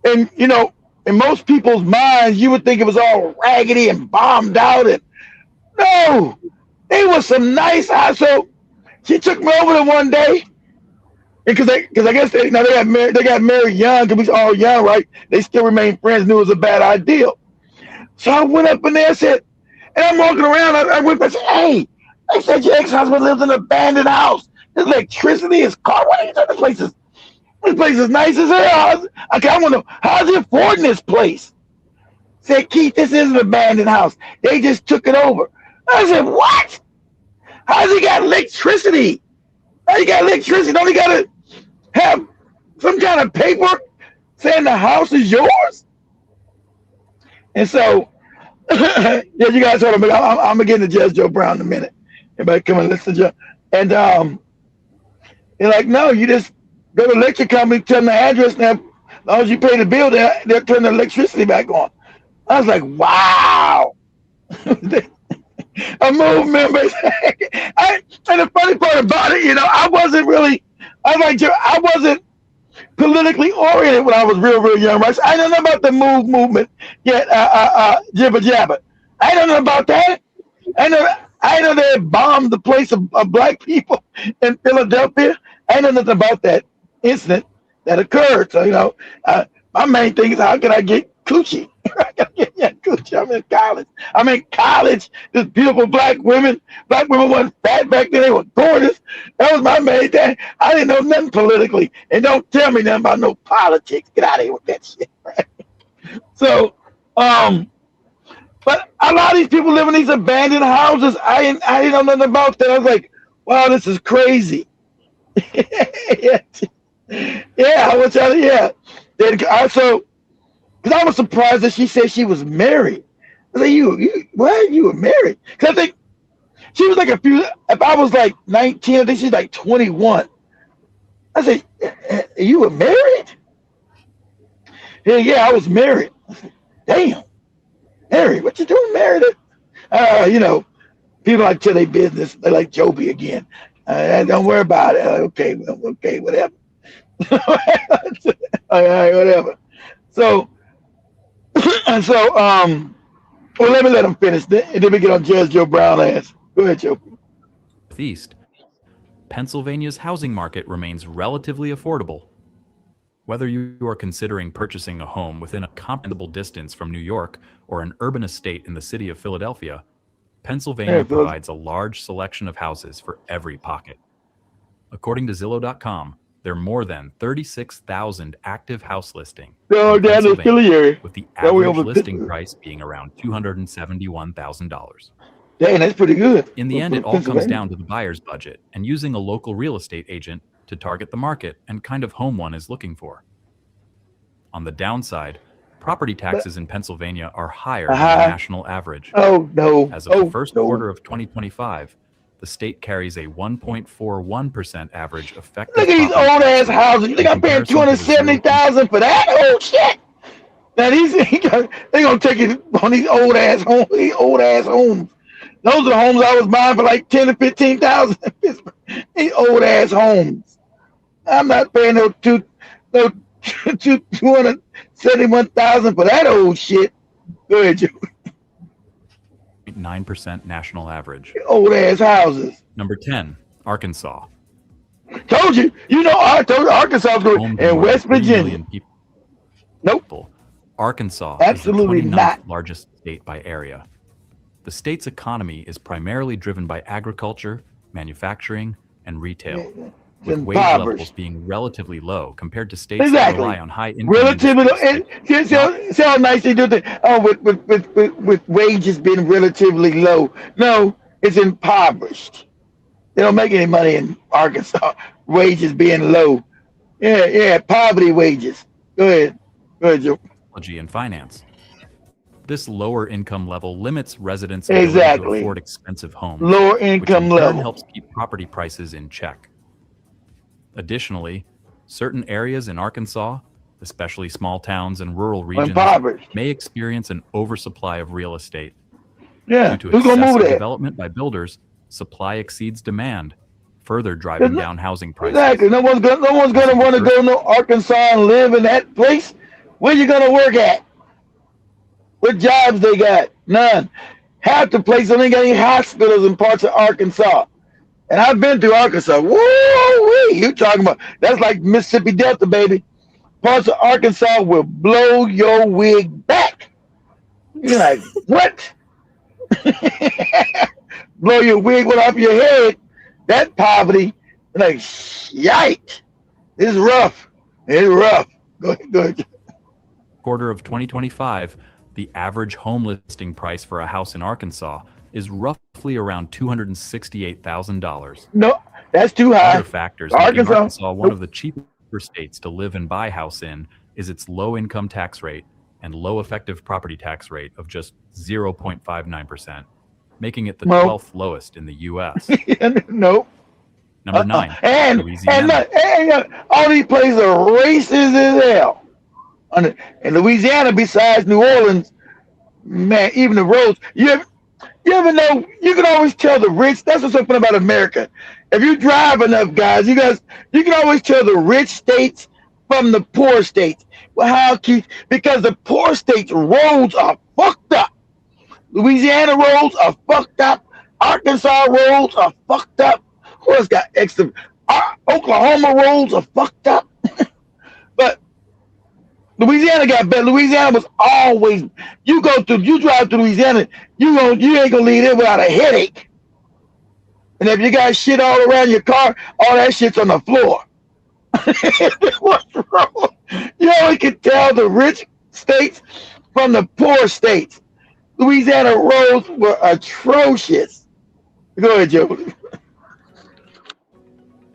and in most people's minds, you would think it was all raggedy and bombed out. And no, they were some nice houses. So she took me over there one day. Because I guess they got married young, because we was all young, right? They still remained friends, knew it was a bad idea. So I went up in there and said, and I'm walking around, I went and said, hey, I said your ex-husband lives in an abandoned house. There's electricity, his car, what are you doing? This place is nice as hell. I want to know, how's he affording this place? Said, Keith, this is an abandoned house. They just took it over. I said, what? How's he got electricity? How you got electricity? Don't he got to have some kind of paper saying the house is yours? And so, yeah, you guys heard me. I'm gonna get into Judge Joe Brown in a minute. Everybody come and listen to Joe. And they're like, no, you just go to the electric company, tell them the address, and as long as you pay the bill, they'll turn the electricity back on. I was like, wow. A move members. And the funny part about it, I wasn't politically oriented when I was real young, right? So I don't know about the movement yet, jibber jabber. I don't know about that. I know they bombed the place of black people in Philadelphia. I know nothing about that incident that occurred. So, my main thing is how can I get coochie? I gotta get coochie. I'm in college. There's beautiful black women. Black women weren't fat back then. They were gorgeous. That was my main thing. I didn't know nothing politically. And don't tell me nothing about no politics. Get out of here with that shit, right? So, but a lot of these people live in these abandoned houses. I didn't know nothing about that. I was like, wow, this is crazy. Yeah, I was telling you, yeah. So, because I was surprised that she said she was married. I said, what? You were married? Because I think she was like if I was like 19, I think she's like 21. I said, you were married? Yeah, I was married. I said, damn, married? What you doing married? People like tell their business. They like Joby again. Don't worry about it. Okay, whatever. All right, whatever. So, well, let me let him finish. Then we get on Judge Joe Brown ass. Go ahead, Joe. Northeast, Pennsylvania's housing market remains relatively affordable. Whether you are considering purchasing a home within a comparable distance from New York or an urban estate in the city of Philadelphia, Pennsylvania provides a large selection of houses for every pocket. According to Zillow.com, there are more than 36,000 active house listings in Pennsylvania, with the average listing price being around $271,000. Dang, that's pretty good. In the end, it all comes down to the buyer's budget and using a local real estate agent to target the market and kind of home one is looking for. On the downside, property taxes in Pennsylvania are higher than the national average. Oh, no. As of the first quarter of 2025, the state carries a 1.41% average effective. Look at these old ass houses. You think I'm paying $270,000 for that old shit? Now they gonna take it on these old ass homes. These old ass homes. Those are the homes I was buying for like $10,000 to $15,000. These old ass homes. I'm not paying no $271,000 for that old shit. Go ahead, Joe. 9% national average. Old ass houses. Number 10, Arkansas. Told you. I told you Arkansas going in West Virginia. Nope. Arkansas absolutely is the 29th not largest state by area. The state's economy is primarily driven by agriculture, manufacturing, and retail, with wage levels being relatively low compared to states that rely on high income. Relatively low. See how nice they do that? Oh, with wages being relatively low. No, it's impoverished. They don't make any money in Arkansas. Wages being low. Yeah, poverty wages. Go ahead, Joe. Technology and finance. This lower income level limits residents' ability to afford expensive homes. Lower income which in turn level helps keep property prices in check. Additionally, certain areas in Arkansas, especially small towns and rural regions, may experience an oversupply of real estate. Yeah, due to excessive development by builders, supply exceeds demand, further driving down housing prices. Exactly. No one's gonna want to go to Arkansas and live in that place. Where you gonna work at? What jobs they got? None. Half the places don't got any hospitals in parts of Arkansas. And I've been to Arkansas. Woo-wee! You talking about that's like Mississippi Delta, baby. Parts of Arkansas will blow your wig back. You're like, what? Blow your wig off your head. That poverty. You're like, yikes. It's rough. It's rough. Go ahead. Quarter of 2025, the average home listing price for a house in Arkansas is roughly around $268,000. No, that's too high. Other factors making Arkansas one of the cheaper states to live and buy a house in is its low income tax rate and low effective property tax rate of just 0.59%, making it the 12th lowest in the U.S. Nope. Number 9, and Louisiana. And all these places are racist as hell. In Louisiana, besides New Orleans, man, even the roads. You ever know? You can always tell the rich. That's what's so fun about America. If you drive enough, guys, you can always tell the rich states from the poor states. Well, how, Keith? Because the poor states' roads are fucked up. Louisiana roads are fucked up. Arkansas roads are fucked up. Who else got extra? Oklahoma roads are fucked up. But Louisiana got better. Louisiana was always, you drive to Louisiana, you ain't gonna leave there without a headache. And if you got shit all around your car, all that shit's on the floor. What's wrong? You only can tell the rich states from the poor states. Louisiana roads were atrocious. Go ahead, Joe.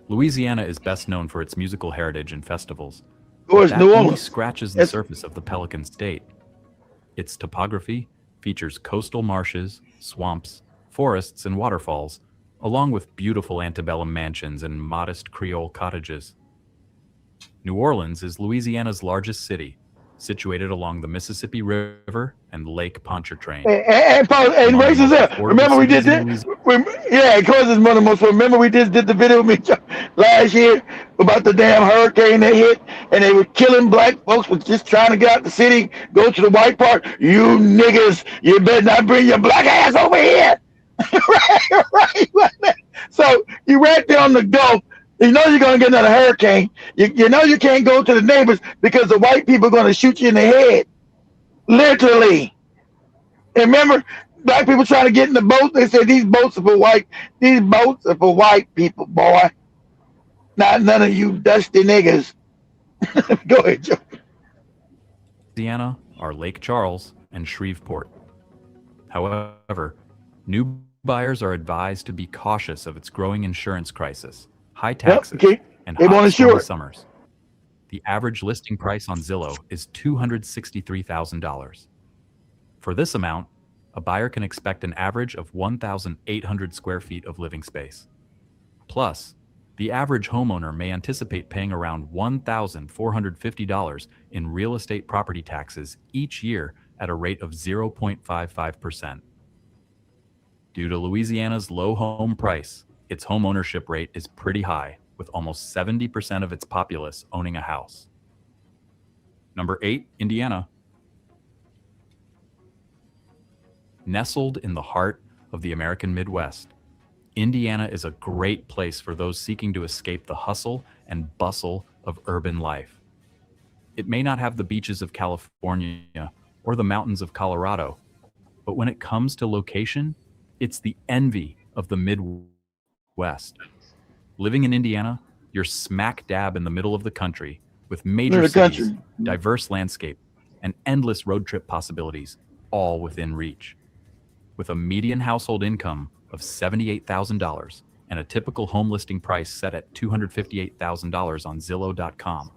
Louisiana is best known for its musical heritage and festivals. That only scratches the surface of the Pelican State. Its topography features coastal marshes, swamps, forests, and waterfalls, along with beautiful antebellum mansions and modest Creole cottages. New Orleans is Louisiana's largest city, situated along the Mississippi River and Lake Pontchartrain. And racist there. Remember we did this? Yeah, of course it's one of the most. Remember we just did the video with me last year about the damn hurricane that hit, and they were killing black folks for just trying to get out the city, go to the white part. You niggas, you better not bring your black ass over here. right. So you right there on the Gulf. You know you're going to get another hurricane. You know you can't go to the neighbors because the white people are going to shoot you in the head. Literally. And remember, black people trying to get in the boat. They said these boats are for white. These boats are for white people, boy. Not none of you dusty niggas. Go ahead, Joe. Louisiana are Lake Charles and Shreveport. However, new buyers are advised to be cautious of its growing insurance crisis, high taxes, and hot stormy summers. The average listing price on Zillow is $263,000. For this amount, a buyer can expect an average of 1,800 square feet of living space. Plus, the average homeowner may anticipate paying around $1,450 in real estate property taxes each year at a rate of 0.55%. Due to Louisiana's low home price, its home ownership rate is pretty high, with almost 70% of its populace owning a house. Number 8, Indiana. Nestled in the heart of the American Midwest, Indiana is a great place for those seeking to escape the hustle and bustle of urban life. It may not have the beaches of California or the mountains of Colorado, but when it comes to location, it's the envy of the Midwest. Living in Indiana, you're smack dab in the middle of the country with major cities, diverse landscape, and endless road trip possibilities, all within reach. With a median household income of $78,000 and a typical home listing price set at $258,000 on Zillow.com,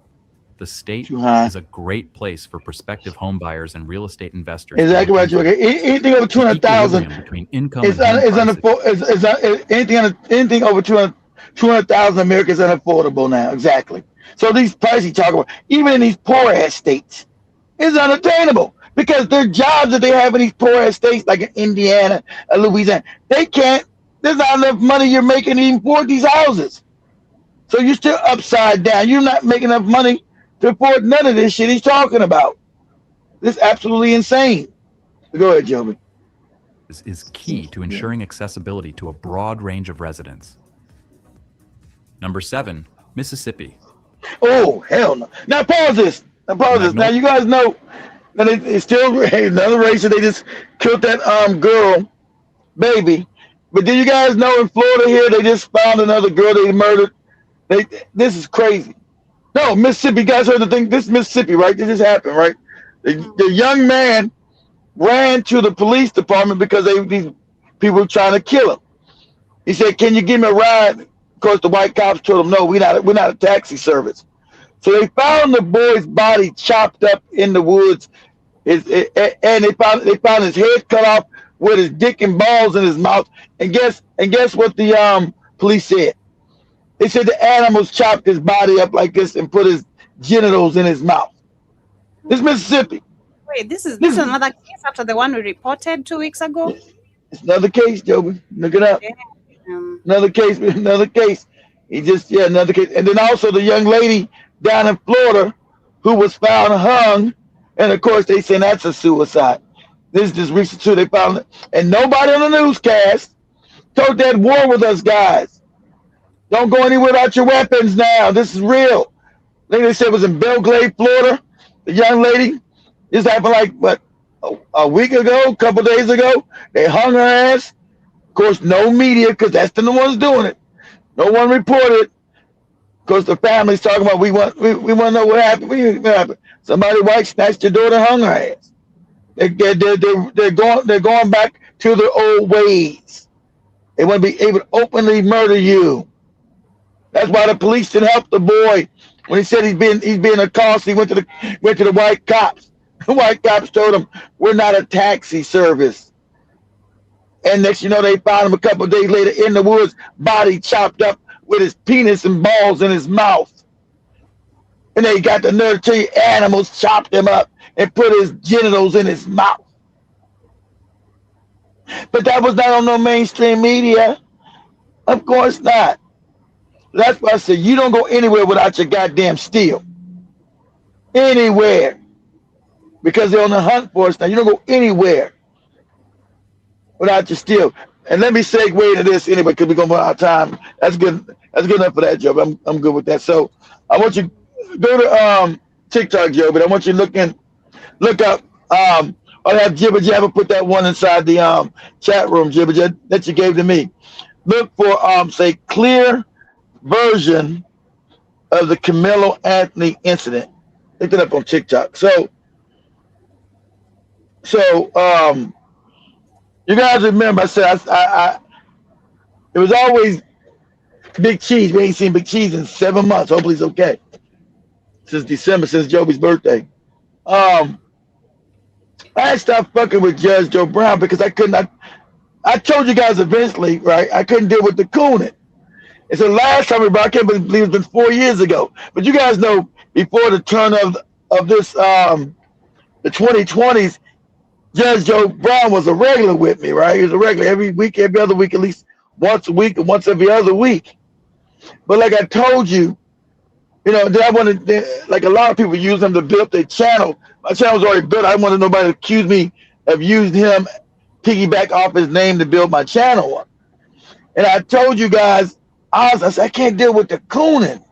the state is a great place for prospective home buyers and real estate investors. Exactly right. Anything over 200,000 between income is anything over 200,000 Americans is unaffordable now. Exactly. So these prices you talk about, even in these poor ass states, is unattainable. Because their jobs that they have in these poor ass states like in Indiana and Louisiana, they can't, there's not enough money you're making to even afford these houses. So you're still upside down. You're not making enough money to afford none of this shit he's talking about. This is absolutely insane. Go ahead, Joby. Is key to ensuring accessibility to a broad range of residents. Number 7, Mississippi. Oh, hell no. Now pause this. Now you guys know that it's still another race that they just killed that girl, baby. But did you guys know in Florida here they just found another girl they murdered? This is crazy. No, Mississippi. You guys heard the thing? This is Mississippi, right? This just happened, right? The young man ran to the police department because these people were trying to kill him. He said, "Can you give me a ride?" Of course, the white cops told him, "No, we're not a taxi service." So they found the boy's body chopped up in the woods, and they found his head cut off with his dick and balls in his mouth. And guess what the police said? They said the animals chopped his body up like this and put his genitals in his mouth. This is Mississippi. Wait, this is another case after the one we reported 2 weeks ago? It's another case, Joby. Look it up. Yeah. Another case. Another case. Another case. And then also the young lady down in Florida who was found hung, and of course they say that's a suicide. This is just recent too. They found it, and nobody on the newscast told that war with us, guys. Don't go anywhere without your weapons now. This is real. I think they said it was in Belgrade, Florida. The young lady, this happened like a week ago, a couple days ago. They hung her ass. Of course, no media, because that's the ones doing it. No one reported. Because the family's talking about we want to know what happened. What happened? Somebody white snatched your daughter, hung her ass. They're going back to their old ways. They want to be able to openly murder you. That's why the police didn't help the boy when he said he's being accosted. He went to the white cops. The white cops told him, "We're not a taxi service." And next you know, they found him a couple of days later in the woods, body chopped up with his penis and balls in his mouth. And they got the nerve to tell you animals chopped him up and put his genitals in his mouth. But that was not on no mainstream media. Of course not. That's why I said you don't go anywhere without your goddamn steel. Anywhere. Because they're on the hunt for us now. You don't go anywhere without your steel. And let me segue to this anyway, because we're going to run out of time. That's good. That's good enough for that, Joe. I'm good with that. So I want you go to TikTok, Joe, but I want you to look up I'll have Jibba Jabba put that one inside the chat room, Jibba Jabba, that you gave to me. Look for say clear version of the Camilo Anthony incident. Look it up on TikTok. So you guys remember I said I it was always Big Cheese. We ain't seen Big Cheese in 7 months. Hopefully he's okay. Since December, since Joby's birthday. I stopped fucking with Judge Joe Brown because I couldn't. I told you guys eventually, right? I couldn't deal with the cooning. And so last time we brought, I can't believe it's been 4 years ago. But you guys know before the turn of this the 2020s, Judge Joe Brown was a regular with me, right? He was a regular every week, every other week, at least once a week and once every other week. But like I told you, that I wanted, like a lot of people use him to build their channel. My channel was already built. I wanted nobody to accuse me of using him, piggyback off his name to build my channel. And I told you guys, I said, I can't deal with the cooning.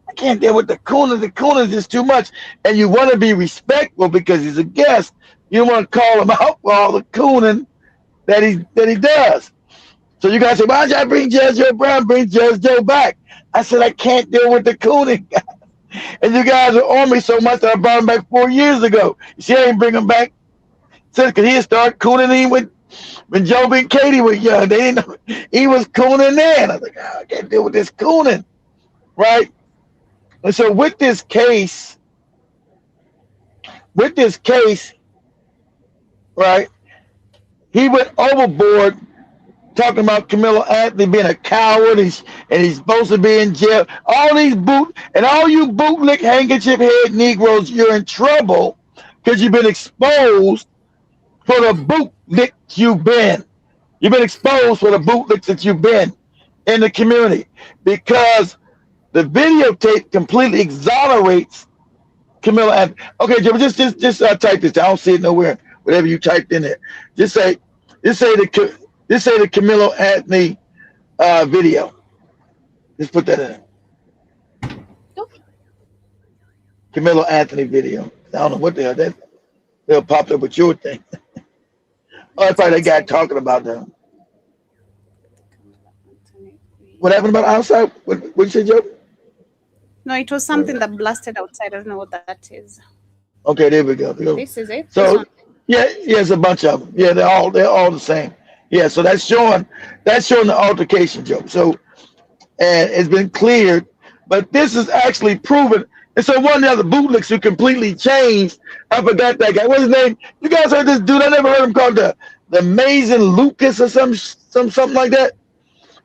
I can't deal with the cooning. The cooning is just too much. And you want to be respectful because he's a guest. You don't want to call him out for all the cooning that he does. So you guys say, why don't I bring Judge Joe Brown, bring Judge Joe back? I said, I can't deal with the cooning. And you guys are on me so much that I brought him back 4 years ago. You see, I didn't bring him back since because he started cooning when Joby and Katie were young. They didn't know he was cooning then. I was like, I can't deal with this cooning. Right? And so with this case, right, he went overboard talking about Camilo Anthony being a coward and he's supposed to be in jail. All you bootlick handkerchief head Negroes, you're in trouble because you've been exposed for the bootlick you've been. You've been exposed for the bootlicks that you've been in the community because the videotape completely exonerates Camilo Anthony. Okay, Jim, just type this down. I don't see it nowhere. Whatever you typed in there, just say the Camilo Anthony video. Just put that in. Camilo Anthony video. I don't know what the hell that they'll pop up with your thing. Oh, that's probably that guy talking about them. What happened about outside? What you say, Joe? No, it was something that blasted outside. I don't know what that is. Okay, there we go. This is it. So yeah, it's a bunch of them. Yeah, they're all the same. Yeah, so that's showing the altercation, Joe. So, and it's been cleared, but this is actually proven. And so one of the other bootlicks who completely changed, I forgot that guy. What's his name? You guys heard this dude? I never heard him called the Amazing Lucas or something like that.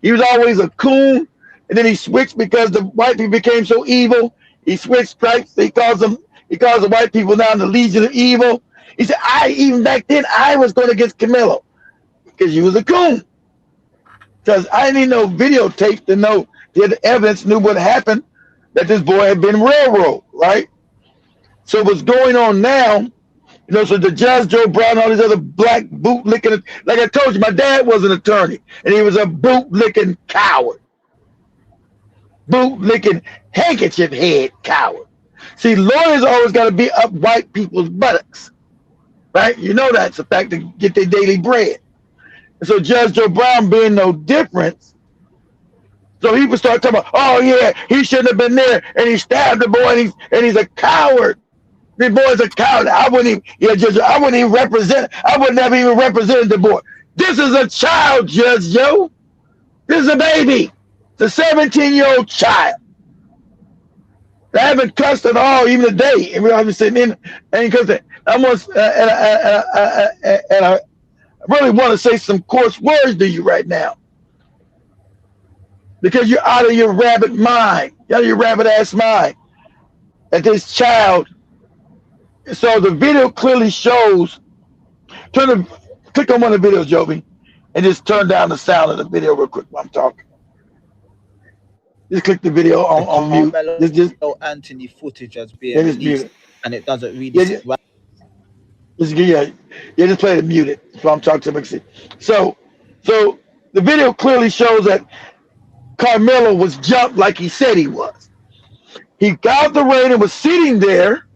He was always a coon, and then he switched because the white people became so evil. He switched stripes. He calls the white people now the Legion of Evil. He said, even back then I was going against Camilo. Because you was a coon. Because I didn't need no videotape to know the evidence, knew what happened, that this boy had been railroaded, right? So what's going on now, so the Judge Joe Brown, all these other black bootlicking, like I told you, my dad was an attorney, and he was a bootlicking coward. Bootlicking handkerchief head coward. See, lawyers always got to be up white people's buttocks, right? You know that's a fact to get their daily bread. So Judge Joe Brown being no difference, so he would start talking about, oh yeah, he shouldn't have been there, and he stabbed the boy, and he's a coward. The boy's a coward. I wouldn't even represent. I would never even represented the boy. This is a child, Judge Joe. This is a baby. It's a 17-year-old child. I haven't cussed at all, even today. And we're just sitting in and cussing. I really want to say some coarse words to you right now because you're out of your rabbit mind, out of your rabbit ass mind at this child. So the video clearly shows, click on one of the videos, Joby, and just turn down the sound of the video real quick while I'm talking. Just click the video on mute. Just Anthony footage as being released, and it doesn't really sit right. Just play it muted. That's why I'm talking to him. So the video clearly shows that Carmelo was jumped like he said he was. He got out the ring and was sitting there,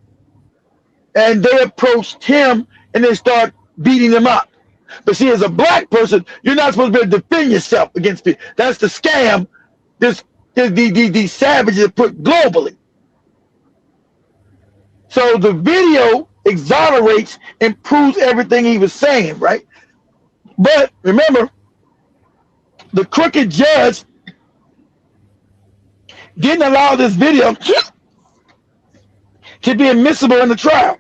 and they approached him and they start beating him up. But see, as a black person, you're not supposed to be able to defend yourself against people. That's the scam these savages put globally. So the video exonerates and proves everything he was saying, right? But remember, the crooked judge didn't allow this video to be admissible in the trial.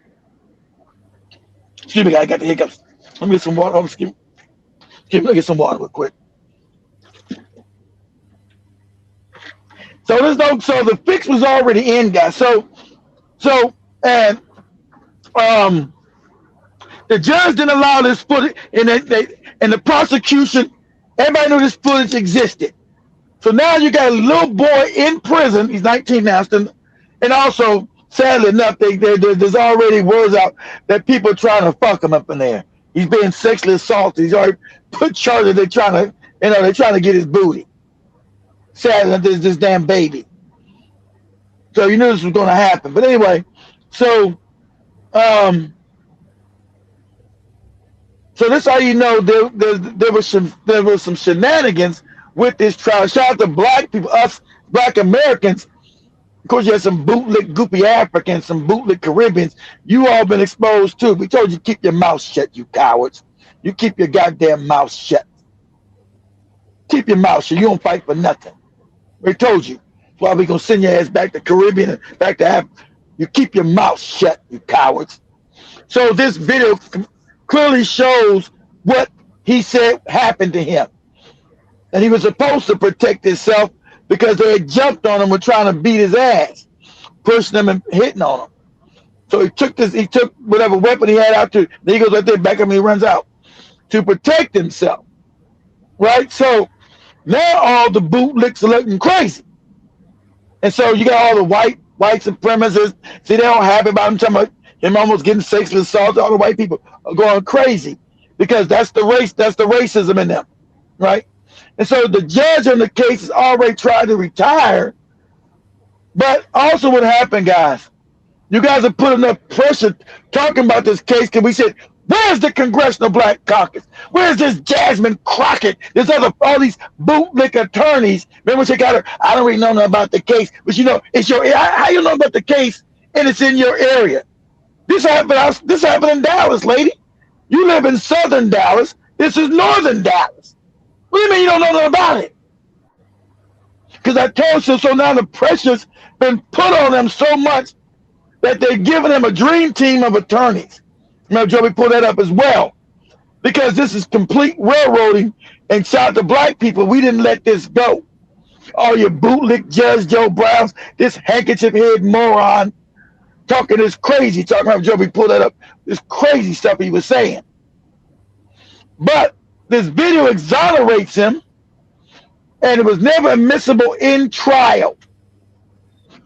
Excuse me, I got the hiccups. Let me get some water. Excuse me. Let me get some water real quick. So the fix was already in, guys. The judge didn't allow this footage, and the prosecution, everybody knew this footage existed. So now you got a little boy in prison. He's 19 now, and also, sadly enough, there's already words out that people are trying to fuck him up in there. He's being sexually assaulted. He's already put charges. They're trying to get his booty. Sadly, there's this damn baby. So you knew this was going to happen. But anyway, so this how you know there was some shenanigans with this trial. Shout out to black people, us black Americans. Of course, you had some bootlick, goopy Africans, some bootlick Caribbeans. You all been exposed too. We told you keep your mouth shut, you cowards. You keep your goddamn mouth shut. Keep your mouth shut. You don't fight for nothing. We told you. That's why we gonna send your ass back to Caribbean and back to Africa. You keep your mouth shut, you cowards. So this video clearly shows what he said happened to him. And he was supposed to protect himself because they had jumped on him and trying to beat his ass, pushing him and hitting on him. So he took whatever weapon he had out to, then he goes right there, back up and he runs out to protect himself. Right? So now all the bootlicks are looking crazy. And so you got all the white supremacists. See, they don't have it about him talking about him almost getting sexually assaulted. All the white people are going crazy because that's the racism in them. Right? And so the judge on the case has already tried to retire. But also what happened, guys, you guys have put enough pressure talking about this case because we said, where's the Congressional Black Caucus? Where's this Jasmine Crockett? There's all these bootlick attorneys. Remember she got her, I don't really know nothing about the case, but you know, it's how you know about the case and it's in your area. This happened in Dallas, lady. You live in southern Dallas. This is northern Dallas. What do you mean you don't know nothing about it? Because I told you, so now the pressure's been put on them so much that they're giving them a dream team of attorneys. Now, Joey, pull that up as well. Because this is complete railroading, and shout out to black people, we didn't let this go. All your bootlick Judge Joe Browns, this handkerchief head moron, talking this crazy, talking about Joey, pull that up, this crazy stuff he was saying. But this video exonerates him, and it was never admissible in trial.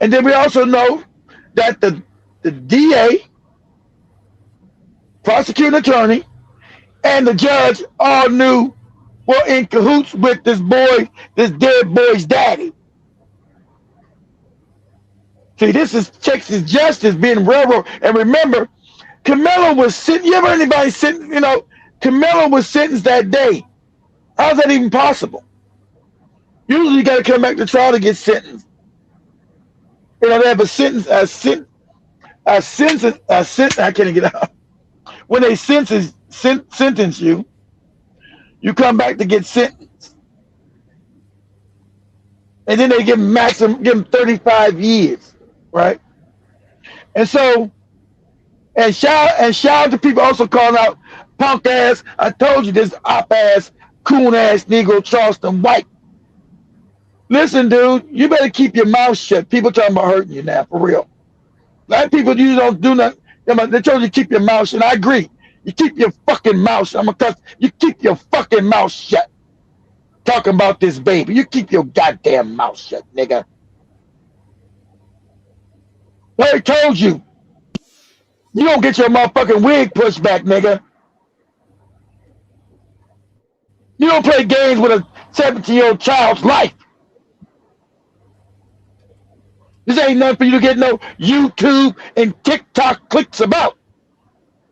And then we also know that the DA, prosecuting attorney, and the judge all knew, were in cahoots with this dead boy's daddy. See, this is Texas justice being railroaded. And remember, Camelo was sitting, you ever anybody sitting, Camelo was sentenced that day. How's that even possible? Usually you got to come back to trial to get sentenced. They have a sentence, I can't even get out. When they sentence you, you come back to get sentenced. And then they give him 35 years, right? And so, and shout out to people also calling out punk ass, I told you this op ass, coon ass Negro Charleston White. Listen, dude, you better keep your mouth shut. People talking about hurting you now, for real. Black people, you don't do nothing. They told you to keep your mouth shut. I agree. You keep your fucking mouth shut. You keep your fucking mouth shut. Talking about this baby. You keep your goddamn mouth shut, nigga. I told you. You don't get your motherfucking wig pushed back, nigga. You don't play games with a 17-year-old child's life. This ain't nothing for you to get no YouTube and TikTok clicks about.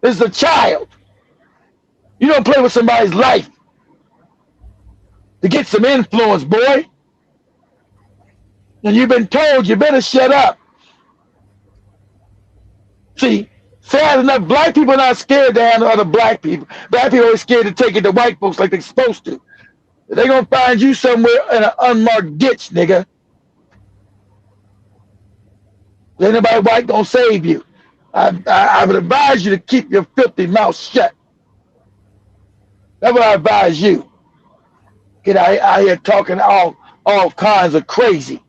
This is a child. You don't play with somebody's life to get some influence, boy. And you've been told you better shut up. See, sad enough, black people are not scared to handle other black people. Black people are scared to take it to white folks like they're supposed to. They're going to find you somewhere in an unmarked ditch, nigga. Ain't nobody white going to save you. I would advise you to keep your filthy mouth shut. That's what I advise you. Get out here talking all kinds of crazy.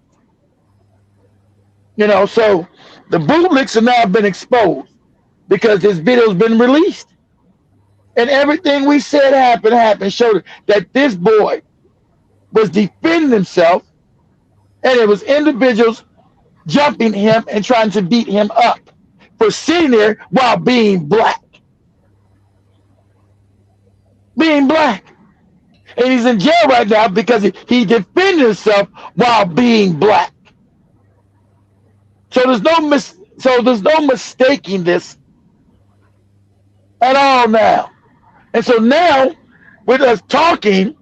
You know, so the bootlicks have now been exposed because this video's been released. And everything we said happened, showed that this boy was defending himself, and it was individuals jumping him and trying to beat him up for sitting there while being black. Being black. And he's in jail right now because he defended himself while being black. So there's no mistaking this at all now. And so now, with us talking,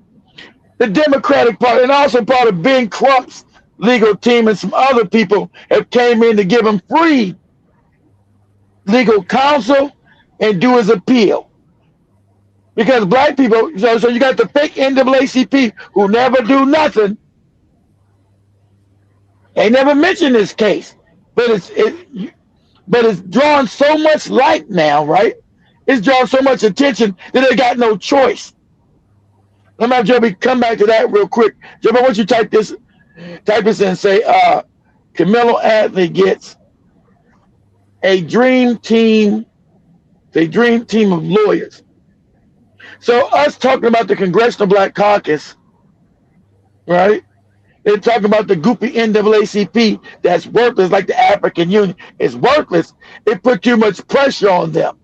the Democratic Party and also part of Ben Crump's legal team and some other people have came in to give him free legal counsel and do his appeal. Because black people, so you got the fake NAACP who never do nothing. They never mentioned this case, but it's drawn so much light now, right? It's drawn so much attention that they got no choice. Let me have Joby come back to that real quick. Joby, why don't you type this in and say, Carmelo Anthony gets a dream team of lawyers. So us talking about the Congressional Black Caucus, right? They're talking about the goopy NAACP that's worthless, like the African Union. It's worthless. It put too much pressure on them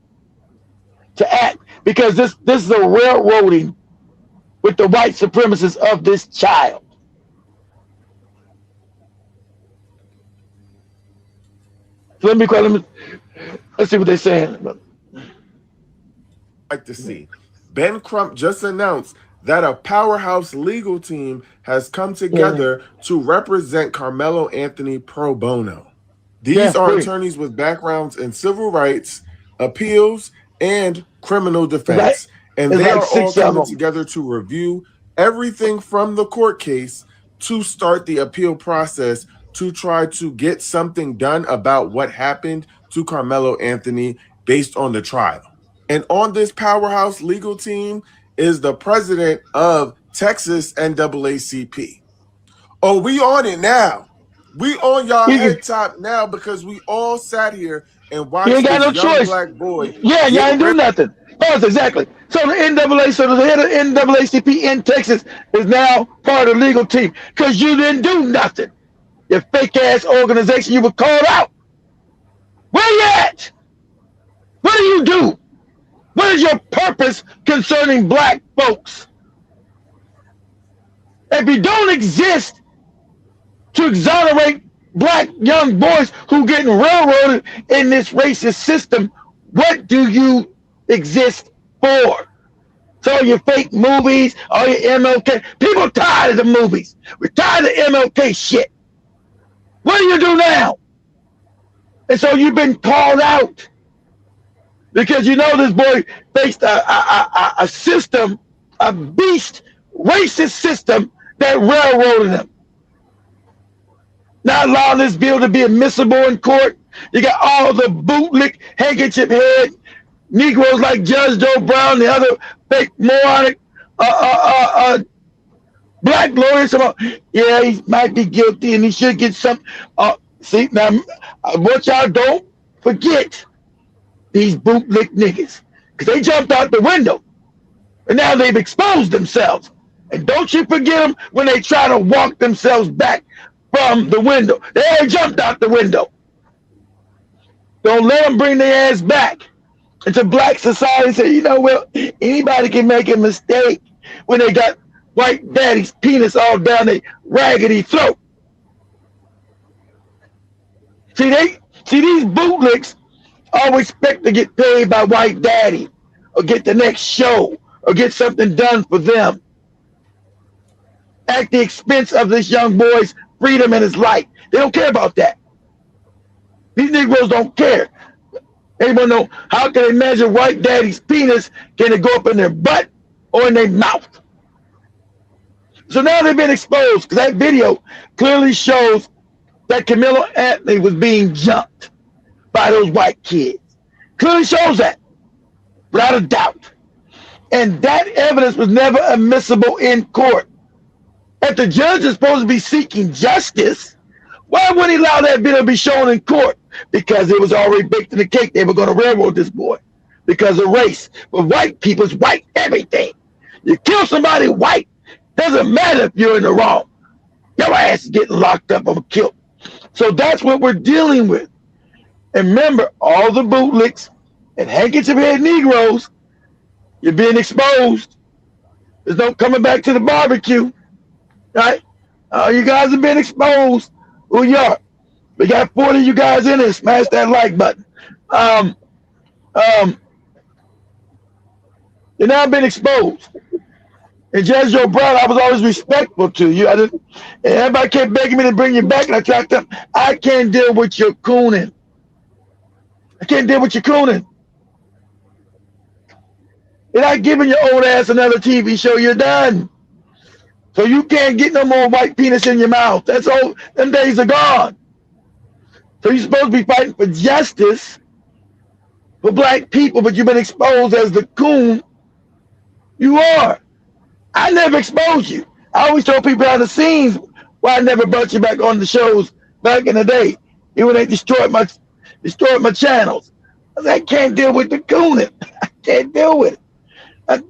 to act because this is a railroading with the white supremacists of this child. So let's see what they're saying. Like to see. Ben Crump just announced that a powerhouse legal team has come together to represent Carmelo Anthony pro bono. These are attorneys with backgrounds in civil rights, appeals, and criminal defense. And they are all coming together to review everything from the court case to start the appeal process to try to get something done about what happened to Carmelo Anthony based on the trial. And on this powerhouse legal team is the president of Texas NAACP. Oh, we on it now. We on y'all head top now because we all sat here and watched this young black boy. Yeah, y'all ain't do nothing. That's exactly. So the head of NAACP in Texas is now part of the legal team because you didn't do nothing. Your fake ass organization, you were called out. Where you at? What do you do? What is your purpose concerning black folks? If you don't exist to exonerate black young boys who getting railroaded in this racist system, what do you exist for? So your fake movies, all your MLK. People are tired of the movies. We're tired of MLK shit. What do you do now? And so you've been called out. Because you know this boy faced a system, a beast, racist system that railroaded him. Not allowing this bill to be admissible in court. You got all the bootlick, handkerchief head, Negroes like Judge Joe Brown, the other fake moronic black lawyers. Yeah, he might be guilty and he should get some. See, now, what y'all don't forget. These bootlick niggas, because they jumped out the window and now they've exposed themselves. And don't you forget them when they try to walk themselves back from the window. They already jumped out the window. Don't let them bring their ass back into black society and say, you know, well, anybody can make a mistake when they got white daddy's penis all down their raggedy throat. See these bootlicks always expect to get paid by white daddy or get the next show or get something done for them at the expense of this young boy's freedom and his life. They don't care about that. These Negroes don't care. They want to know, how can they measure white daddy's penis? Can it go up in their butt or in their mouth? So now they've been exposed because that video clearly shows that Carmelo Anthony was being jumped by those white kids. Clearly shows that, without a doubt. And that evidence was never admissible in court. If the judge is supposed to be seeking justice, why wouldn't he allow that video to be shown in court? Because it was already baked in the cake. They were going to railroad this boy because of race. But white people's white everything. You kill somebody white, doesn't matter if you're in the wrong. Your ass is getting locked up or killed. So that's what we're dealing with. And remember, all the bootlicks and handkerchief head Negroes, you're being exposed. There's no coming back to the barbecue, right? You guys have been exposed. Who you are? We got 40 of you guys in there. Smash that like button. You're now been exposed. And Judge Joe Brown, I was always respectful to you. And everybody kept begging me to bring you back, and I tried to. I can't deal with your cooning. I can't deal with your cooning. You're not giving your old ass another TV show. You're done. So you can't get no more white penis in your mouth. That's all. Them days are gone. So you're supposed to be fighting for justice for black people, but you've been exposed as the coon you are. I never exposed you. I always told people behind the scenes why I never brought you back on the shows back in the day. Even when they destroyed my channels. I said, I can't deal with the cooning. I can't deal with it.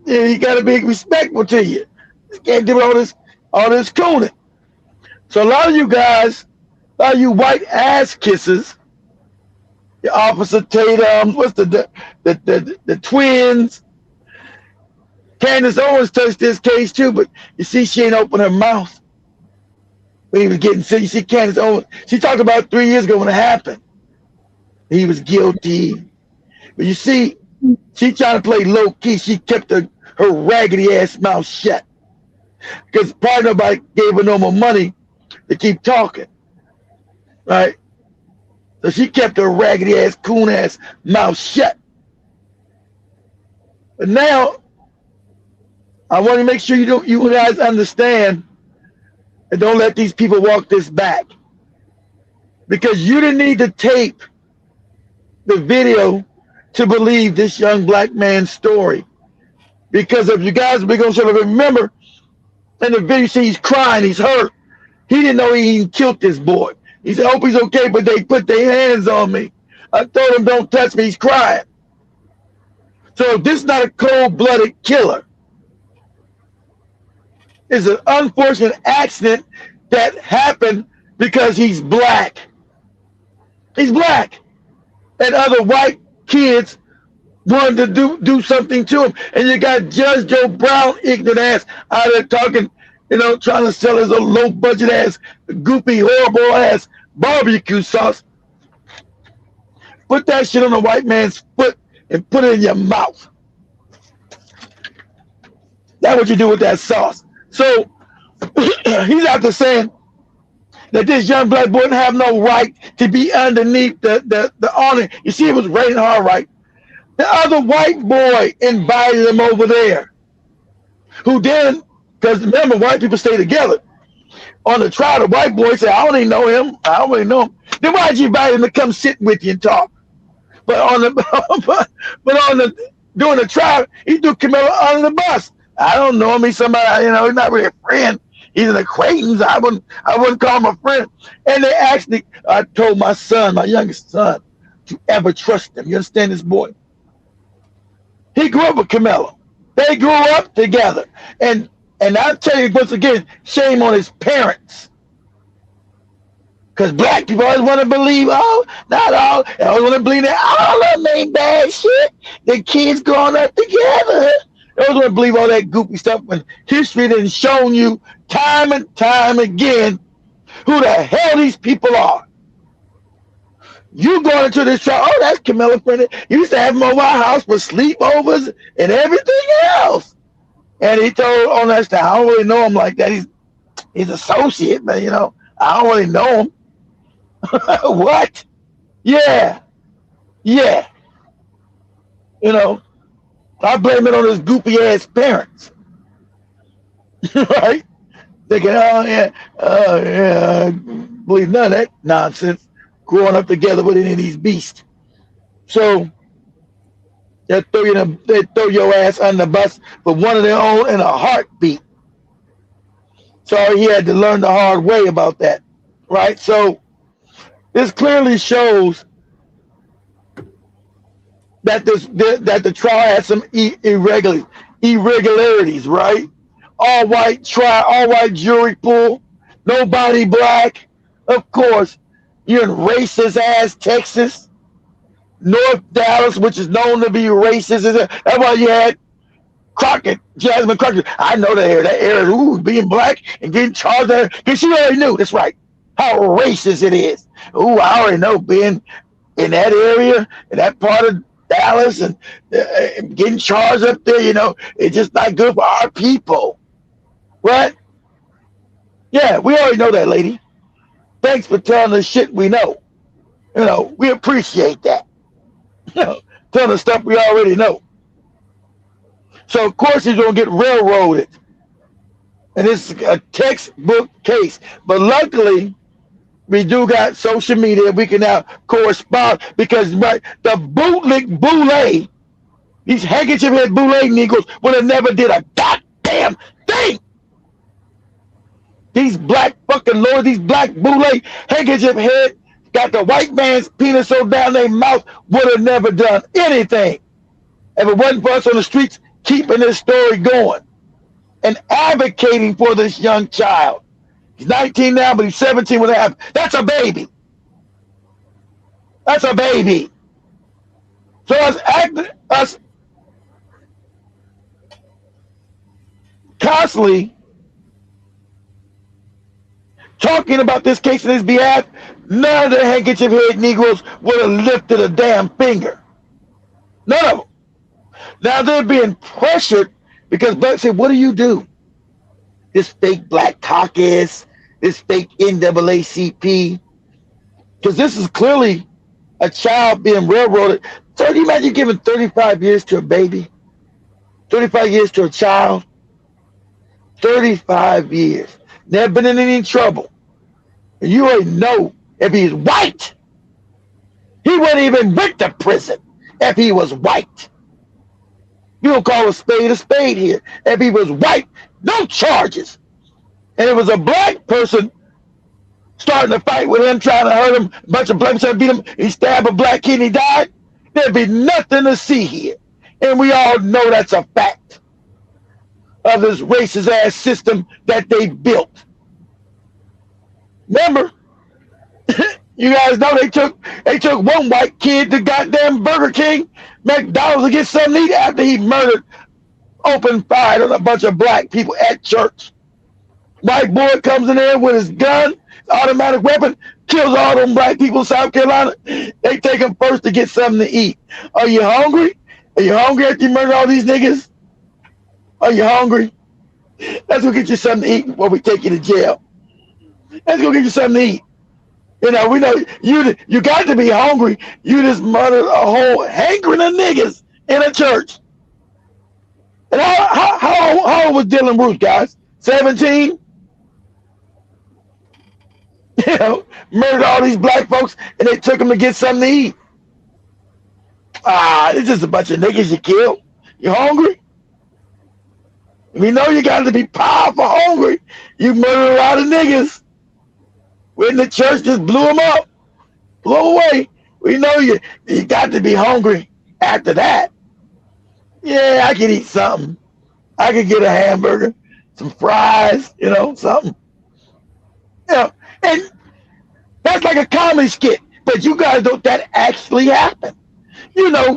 You got to be respectful to you. You can't deal with all this cooning. So a lot of you guys, a lot of you white ass kissers, the Officer Tatum, what's the twins. Candace Owens touched this case too, but you see she ain't open her mouth when he was getting sick. You see Candace Owens, she talked about 3 years ago when it happened. He was guilty. But you see, she trying to play low key. She kept her raggedy ass mouth shut. Because probably nobody gave her no more money to keep talking. Right? So she kept her raggedy ass, coon ass mouth shut. But now, I want to make sure you guys understand and don't let these people walk this back. Because you didn't need to tape the video to believe this young black man's story. Because if you guys are going to remember, in the video, you see he's crying, he's hurt. He didn't know he even killed this boy. He said, I hope he's okay, but they put their hands on me. I told him, don't touch me, he's crying. So if this is not a cold-blooded killer, it's an unfortunate accident that happened because he's black. He's black. And other white kids wanted to do something to him. And you got Judge Joe Brown, ignorant ass, out there talking, trying to sell his a low-budget ass, goopy, horrible ass barbecue sauce. Put that shit on a white man's foot and put it in your mouth. That's what you do with that sauce. So he's out there saying that this young black boy didn't have no right to be underneath the awning. You see, it was raining hard, right? The other white boy invited him over there. Who then, because remember, white people stay together. On the trial, the white boy said, I don't even know him. I don't really know him. Then why'd you invite him to come sit with you and talk? But during the trial, he threw Camilla under the bus. I don't know him. He's somebody, he's not really a friend. He's an acquaintance. I wouldn't call him a friend. And they actually, I told my son, my youngest son, to ever trust him. You understand this boy? He grew up with Camilla. They grew up together. And I'll tell you once again, shame on his parents. Because black people always want to believe, not all. They always want to believe that all of them ain't bad shit. The kids growing up together. They always want to believe all that goofy stuff when history done shown you time and time again who the hell these people are. You going into this trial? Oh, that's Camilla friend. You used to have him over our house for sleepovers and everything else. And he told on that stuff, I don't really know him like that. He's associate, but I don't really know him. What? Yeah. I blame it on his goofy ass parents. Right? Thinking, I believe none of that nonsense growing up together with any of these beasts. So they throw your ass on the bus for one of their own in a heartbeat. So he had to learn the hard way about that. Right? So this clearly shows that the trial had some irregularities, right? All white jury pool, nobody black. Of course, you're in racist ass Texas, North Dallas, which is known to be racist. That's why you had Jasmine Crockett. I know that area, being black and getting charged there, because she already knew, that's right, how racist it is. I already know, being in that area, in that part of Dallas, and getting charged up there, it's just not good for our people. What? Yeah, we already know that, lady. Thanks for telling us shit we know. We appreciate that. Telling us stuff we already know. So, of course, he's going to get railroaded. And it's a textbook case. But luckily, we do got social media. We can now correspond because the Bootlick Boule, these handkerchief head Boule Negroes would have never did a goddamn thing. These black fucking lawyers, these black Boule handkerchief head, got the white man's penis so down their mouth, would have never done anything if it wasn't for us on the streets keeping this story going and advocating for this young child. He's 19 now, but he's 17 when it happened. That's a baby. That's a baby. So us constantly talking about this case in his behalf, none of the handkerchief head Negroes would have lifted a damn finger. None of them. Now they're being pressured because blacks say, what do you do? This fake black caucus, this fake NAACP, because this is clearly a child being railroaded. So can you imagine giving 35 years to a baby? 35 years to a child? 35 years. Never been in any trouble. And you already know if he's white, he wouldn't even went to prison if he was white. You don't call a spade here. If he was white, no charges. And it was a black person starting to fight with him, trying to hurt him, a bunch of black people beat him, he stabbed a black kid and he died, there'd be nothing to see here. And we all know that's a fact of this racist ass system that they built. Remember, you guys know they took one white kid to goddamn Burger King, McDonald's to get something to eat after he murdered, open fire on a bunch of black people at church. White boy comes in there with his gun, automatic weapon, kills all them black people in South Carolina. They take him first to get something to eat. Are you hungry? Are you hungry after you murder all these niggas? Are you hungry? Let's go get you something to eat before we take you to jail. Let's go get you something to eat. We know you got to be hungry. You just murdered a whole hankering of niggas in a church. And how old was Dylan Bruce, guys? 17? Murdered all these black folks and they took them to get something to eat. It's just a bunch of niggas you killed. You hungry? We know you got to be powerful hungry. You murdered a lot of niggas. When the church just blew them up, blew them away. We know you got to be hungry after that. Yeah, I could eat something. I could get a hamburger, some fries, something. And that's like a comedy skit. But you guys know that actually happened.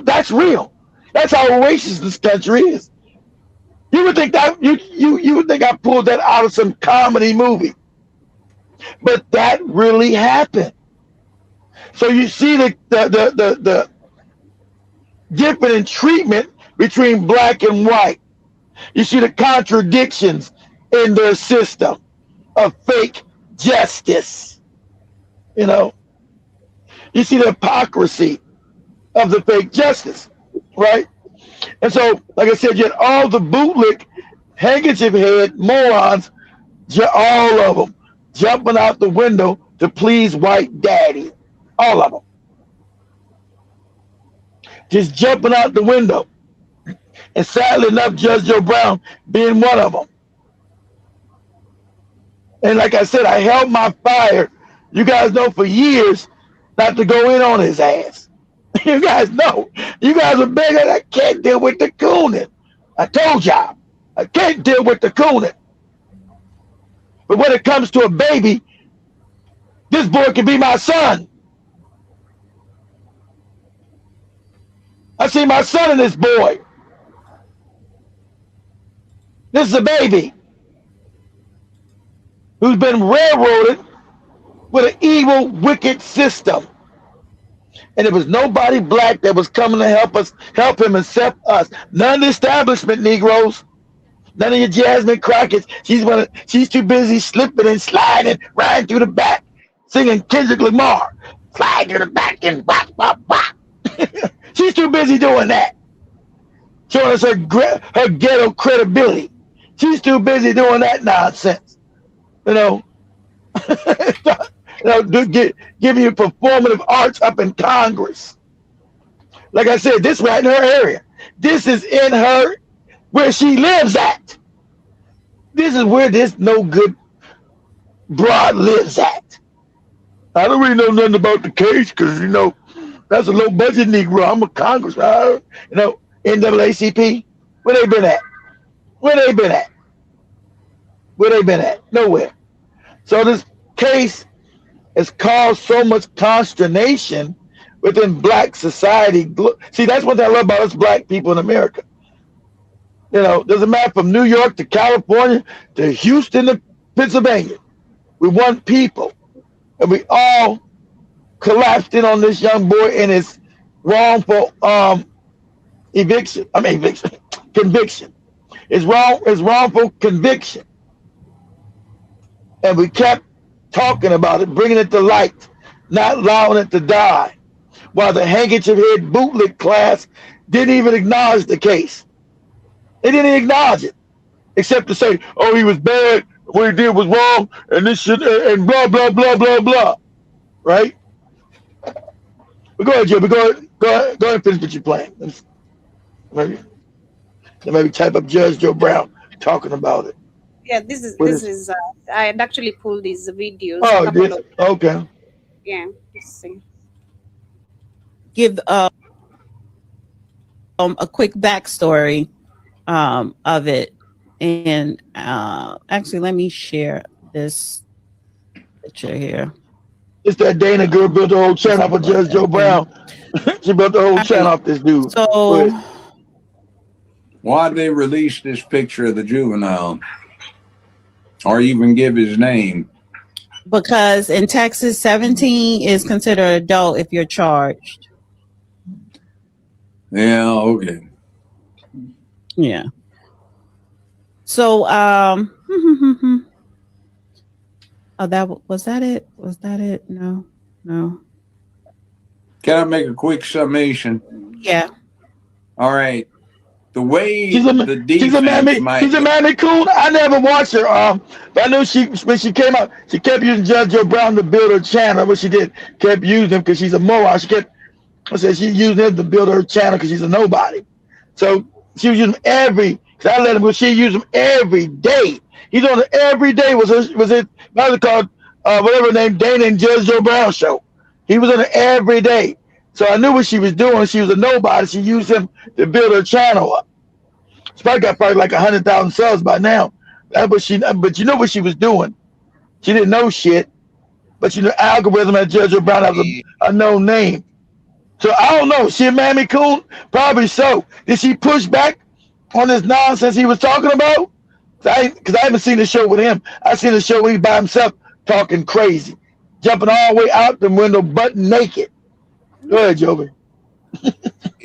That's real. That's how racist this country is. You would think that you would think I pulled that out of some comedy movie. But that really happened. So you see the difference in treatment between black and white. You see the contradictions in their system of fake justice. You know, you see the hypocrisy of the fake justice, right? And so, like I said, you had all the bootlick, handkerchief head morons, all of them jumping out the window to please white daddy. All of them. Just jumping out the window. And sadly enough, Judge Joe Brown being one of them. And like I said, I held my fire. You guys know for years not to go in on his ass. You guys know. You guys are bigger. I can't deal with the cooning. I told y'all. I can't deal with the cooning. But when it comes to a baby, this boy can be my son. I see my son in this boy. This is a baby who's been railroaded with an evil, wicked system. And there was nobody black that was coming to help him except us. None of the establishment Negroes. None of your Jasmine Crockett's. She's too busy slipping and sliding, riding through the back, singing Kendrick Lamar. Slide to the back and bop, bop, bop. She's too busy doing that. Showing us her ghetto credibility. She's too busy doing that nonsense. You know, giving you performative arts up in Congress. Like I said, this right in her area. This is in her, where she lives at. This is where this no good broad lives at. I don't really know nothing about the case because, you know, that's a low budget Negro. I'm a congressman. You know, NAACP. Where they been at? Where they been at? Where they been at? Nowhere. So this case has caused so much consternation within black society. See, that's what I love about us black people in America. You know, doesn't matter from New York to California to Houston to Pennsylvania. We want people. And we all collapsed in on this young boy and his wrongful conviction. His wrongful conviction. And we kept talking about it, bringing it to light, not allowing it to die. While the handkerchief head bootlick class didn't even acknowledge the case. They didn't acknowledge it, except to say, oh, he was bad, what he did was wrong, and this shit, and blah, blah, blah, blah, blah. Right? But go ahead, Joe. Go ahead and finish what you're playing. Maybe type up Judge Joe Brown talking about it. Yeah, this is. I had actually pulled these videos. Oh, okay. Yeah, let's see. Give a quick backstory of it, and actually, let me share this picture here. It's that Dana girl built the whole channel off of Judge Joe Brown. She built the whole channel off this dude. So, why did they release this picture of the juvenile, or even give his name? Because in Texas, 17 is considered adult if you're charged. Yeah, okay. Yeah. So, oh, was that it? Was that it? No. Can I make a quick summation? Yeah. All right. The way she's a Mammy Coon. I never watched her. But I know when she came out, she kept using Judge Joe Brown to build her channel. What she did, kept using him because she's a moron. She used him to build her channel because she's a nobody. So she was using him I let him go. She used him every day. He's on it every day. Was it called whatever name, Dana and Judge Joe Brown show. He was on it every day. So I knew what she was doing. She was a nobody. She used him to build her channel up. She probably got like 100,000 subs by now. But you know what she was doing. She didn't know shit. But you know, algorithm at Judge Joe Brown has a known name. So I don't know. She a Mammy Coon? Probably so. Did she push back on this nonsense he was talking about? Because I haven't seen the show with him. I seen the show when he by himself talking crazy. jumping all the way out the window, butt naked. Go ahead, Joby.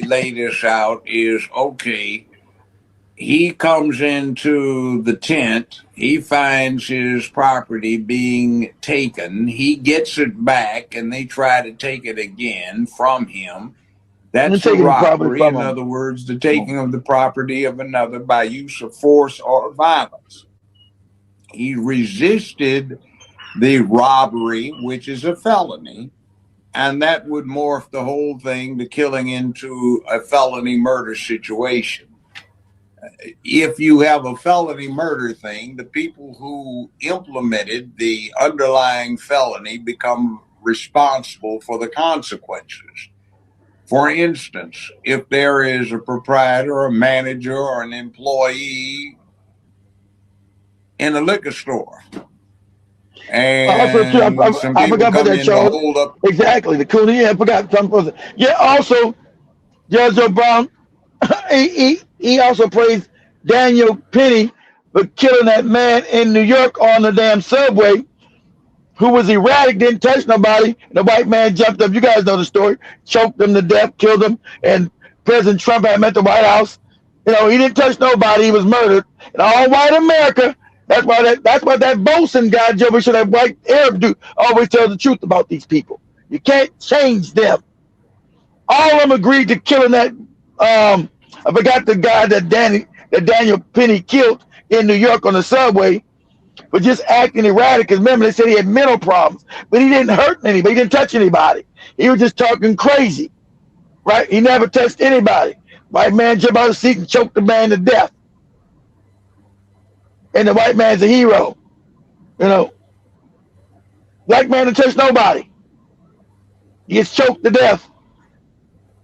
Lay this out is okay. He comes into the tent. He finds his property being taken. He gets it back, and they try to take it again from him. That's a robbery. In other words, the taking of the property of another by use of force or violence. He resisted the robbery, which is a felony, and that would morph the whole thing, the killing, into a felony murder situation. If you have a felony murder thing, the people who implemented the underlying felony become responsible for the consequences. For instance, if there is a proprietor, a manager, or an employee in a liquor store, and I forgot about that, Charles. Exactly, the Cooney. Yeah, I forgot something. Yeah, also, Judge Brown, he also praised Daniel Penny for killing that man in New York on the damn subway, who was erratic, didn't touch nobody. The white man jumped up. You guys know the story. Choked him to death, killed him. And President Trump had him at the White House. You know, he didn't touch nobody. He was murdered. And all white America, that's why that Bolson guy, Joe, should have white Arab dude always tell the truth about these people. You can't change them. All of them agreed to killing that. I forgot the guy that Daniel Penny killed in New York on the subway. But just acting erratic, because remember, they said he had mental problems, but he didn't hurt anybody, he didn't touch anybody. He was just talking crazy, right? He never touched anybody. White man jumped out of the seat and choked the man to death. And the white man's a hero, you know. Black man didn't touch nobody. He gets choked to death,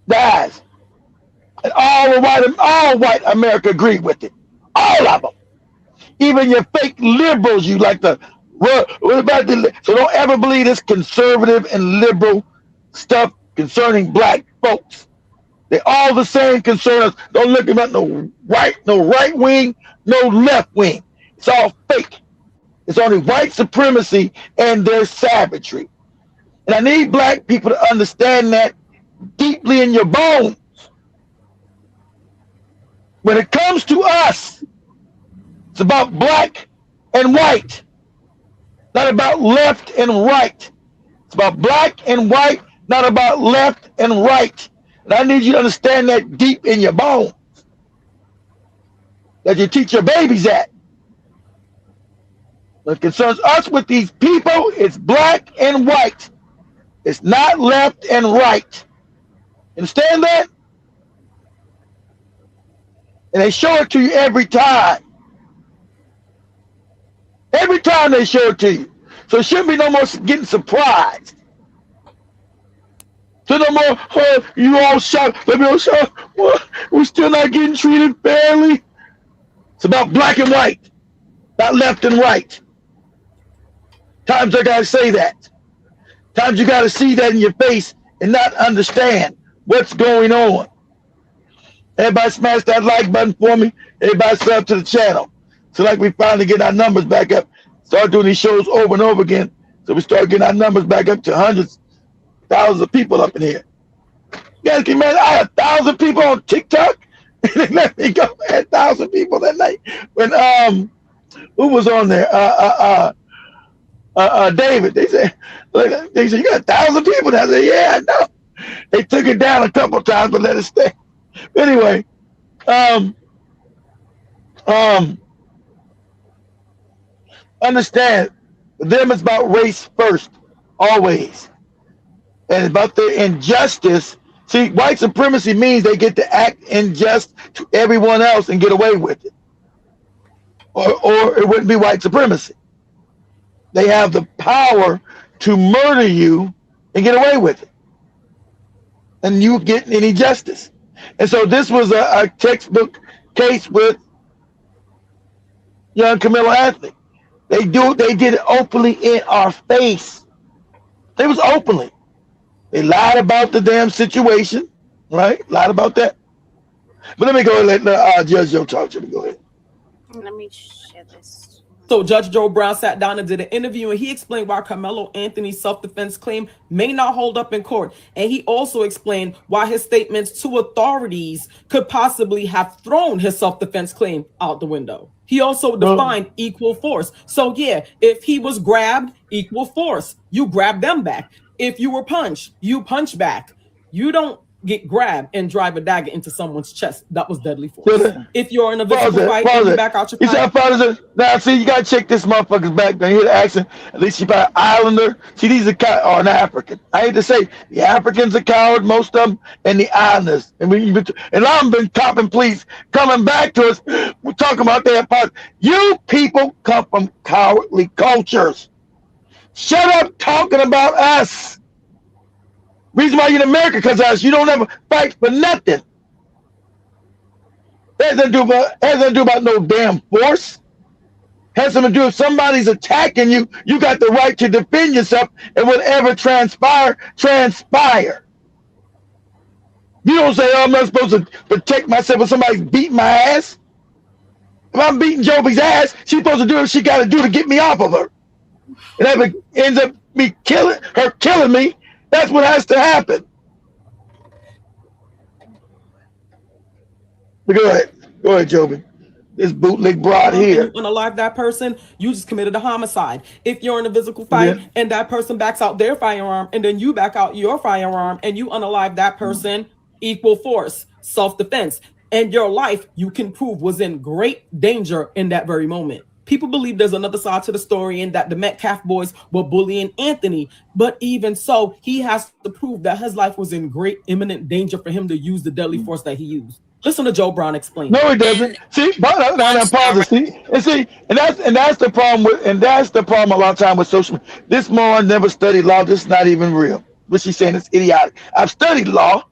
dies. And all white America agreed with it. All of them. Even your fake liberals, you like to. What about so don't ever believe this conservative and liberal stuff concerning black folks. They're all the same concern. Don't look about no right wing, no left wing. It's all fake. It's only white supremacy and their savagery. And I need black people to understand that deeply in your bones. When it comes to us, it's about black and white, not about left and right. It's about black and white, not about left and right. And I need you to understand that deep in your bones, that you teach your babies that. What concerns us with these people, it's black and white. It's not left and right. Understand that? And they show it to you every time. Every time they show it to you. So it shouldn't be no more getting surprised. So no more, oh, you all shocked. Let me all shocked. What? We're still not getting treated fairly. It's about black and white, not left and right. Times I gotta say that. Times you gotta see that in your face and not understand what's going on. Everybody smash that like button for me. Everybody sub to the channel. So like we finally get our numbers back up. Start doing these shows over and over again. So we start getting our numbers back up to hundreds, thousands of people up in here. You guys can imagine, I had 1,000 people on TikTok. They let me go. I had 1,000 people that night. When who was on there? David. They said, you got 1,000 people. I said, yeah, I know. They took it down a couple times, but let it stay. Anyway, understand, for them it's about race first, always. And about their injustice. See, white supremacy means they get to act unjust to everyone else and get away with it. Or it wouldn't be white supremacy. They have the power to murder you and get away with it. And you get any justice. And so this was a textbook case with young Camilla Anthony. They did it openly in our face. It was openly. They lied about the damn situation, right? Lied about that. But let me go and let Judge Joe talk to me. Go ahead. Let me share this So Judge Joe Brown sat down and did an interview, and he explained why Carmelo Anthony's self-defense claim may not hold up in court. And he also explained why his statements to authorities could possibly have thrown his self-defense claim out the window. He also defined equal force. So yeah, if he was grabbed, equal force. You grab them back. If you were punched, you punch back. You don't get grabbed and drive a dagger into someone's chest. That was deadly force. If you're in a physical fight, and you back out your fight. Now, see, you gotta check this motherfucker's back. Now, hear the accent. At least she probably Islander. See, these are an African. I hate to say, the Africans are coward, most of them, and the Islanders. And I've been copping pleas coming back to us. We're talking about their part. You people come from cowardly cultures. Shut up talking about us. Reason why you're in America, because us, you don't ever fight for nothing. Has nothing to do about no damn force. Has something to do if somebody's attacking you, you got the right to defend yourself, and whatever transpire. You don't say, oh, I'm not supposed to protect myself when somebody's beating my ass. If I'm beating Joby's ass, she's supposed to do what she got to do to get me off of her. And if it ends up me killing me, that's what has to happen. But go ahead, Joby. This bootleg broad here. You unalive that person, you just committed a homicide. If you're in a physical fight and that person backs out their firearm and then you back out your firearm and you unalive that person, equal force, self-defense. And your life, you can prove, was in great danger in that very moment. People believe there's another side to the story and that the Metcalf boys were bullying Anthony. But even so, he has to prove that his life was in great imminent danger for him to use the deadly force that he used. Listen to Joe Brown explain. No, he doesn't. See, but that's the problem a lot of time with social media. This moron never studied law. This is not even real. What she's saying is idiotic. I've studied law.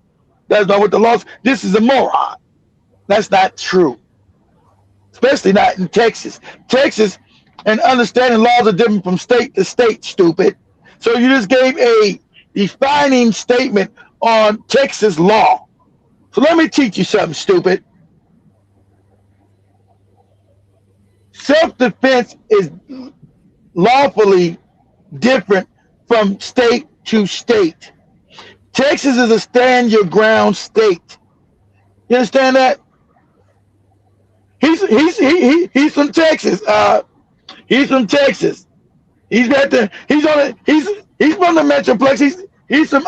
That's not what the law is. This is a moron. That's not true. Especially not in Texas. Texas and understanding laws are different from state to state, stupid. So you just gave a defining statement on Texas law. So let me teach you something, stupid. Self-defense is lawfully different from state to state. Texas is a stand your ground state. You understand that? He's from Texas. He's from Texas. He's from the Metroplex. He's from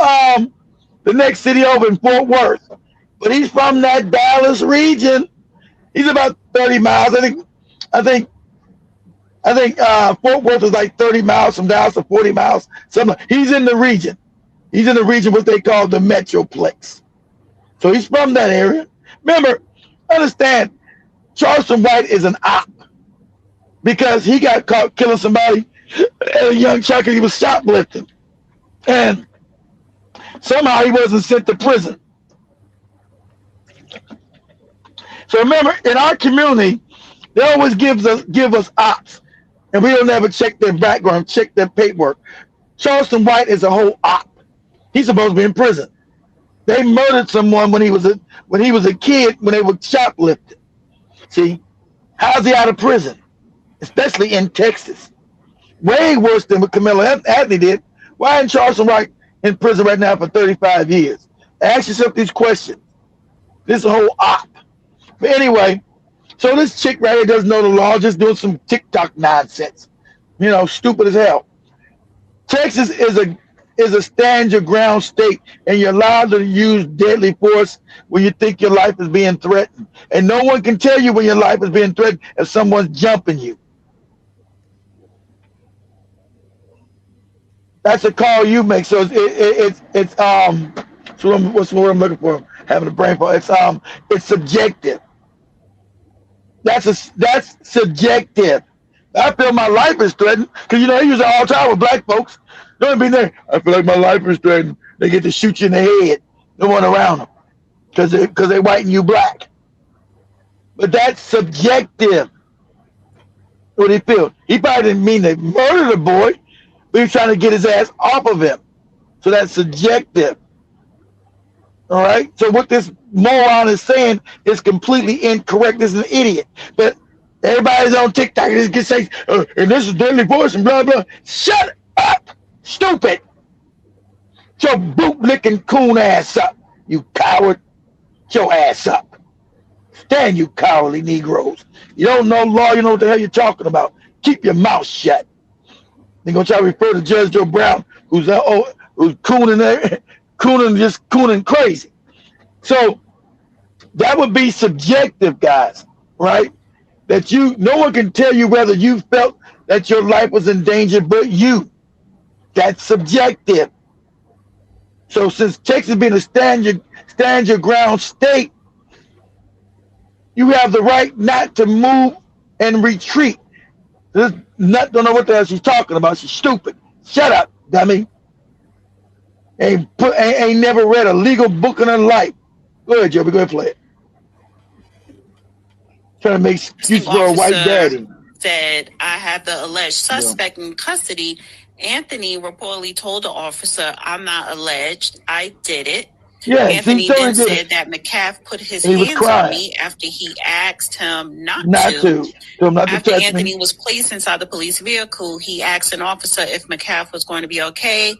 the next city over in Fort Worth. But he's from that Dallas region. He's about 30 miles. I think Fort Worth is like 30 miles from Dallas, or 40 miles. He's in the region. He's in the region what they call the Metroplex. So he's from that area. Remember, understand, Charleston White is an op because he got caught killing somebody at a young child. He was shoplifting, and somehow he wasn't sent to prison. So remember, in our community, they always give us ops, and we don't ever check their background, check their paperwork. Charleston White is a whole op. He's supposed to be in prison. They murdered someone when he was a kid when they were shoplifting. See, how's he out of prison? Especially in Texas. Way worse than what Carmelo Anthony did. Why isn't Charleston White in prison right now for 35 years? Ask yourself these questions. This is a whole op. But anyway, so this chick right here doesn't know the law, just doing some TikTok nonsense. You know, stupid as hell. Texas is a stand your ground state, and you're allowed to use deadly force when you think your life is being threatened. And no one can tell you when your life is being threatened if someone's jumping you. That's a call you make. So what's the word I'm looking for? Having a brain fog. It's subjective. That's subjective. I feel my life is threatened because they use it all the time with black folks. Don't be there. I feel like my life is threatened. They get to shoot you in the head. No one around them because they white and you black. But that's subjective. What he feel? He probably didn't mean to murder the boy, but he's trying to get his ass off of him. So that's subjective. All right. So what this moron is saying is completely incorrect. This is an idiot. But Everybody's on TikTok. This can say, and this is deadly force and blah blah. Shut up, stupid. Get your bootlicking coon ass up, you coward. Get your ass up. Stand, you cowardly Negroes. You don't know law. You know what the hell you're talking about. Keep your mouth shut. They're gonna try to refer to Judge Joe Brown, who's cooning there, cooning crazy. So that would be subjective, guys, right? That no one can tell you whether you felt that your life was in danger but you. That's subjective. So since Texas being a stand your ground state, you have the right not to move and retreat. Don't know what the hell she's talking about. She's stupid. Shut up, dummy. Ain't never read a legal book in her life. Go ahead, Joby. Go ahead, play it. Trying to make excuses for a white daddy. Said I have the alleged suspect in custody. Anthony reportedly told the officer, "I'm not alleged. I did it." Yeah, Anthony then said that McCaff put his hands on me after he asked him not to. After Anthony was placed inside the police vehicle, he asked an officer if McCaff was going to be okay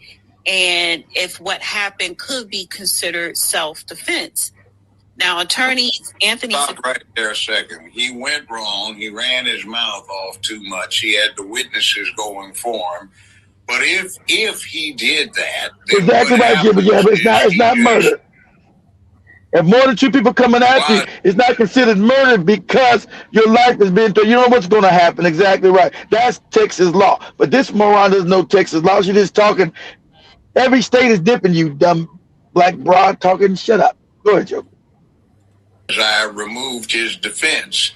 and if what happened could be considered self-defense. Now, attorney Anthony... Stop right there a second. He went wrong. He ran his mouth off too much. He had the witnesses going for him. But if he did that... Exactly right, Jimmy. Yeah, but it's not murder. If more than two people coming after you, it's not considered murder because your life has been through. You know what's going to happen. Exactly right. That's Texas law. But this moron doesn't know Texas law. She's just talking. Every state is different, you dumb black broad talking. Shut up. Go ahead, Joe. I removed his defense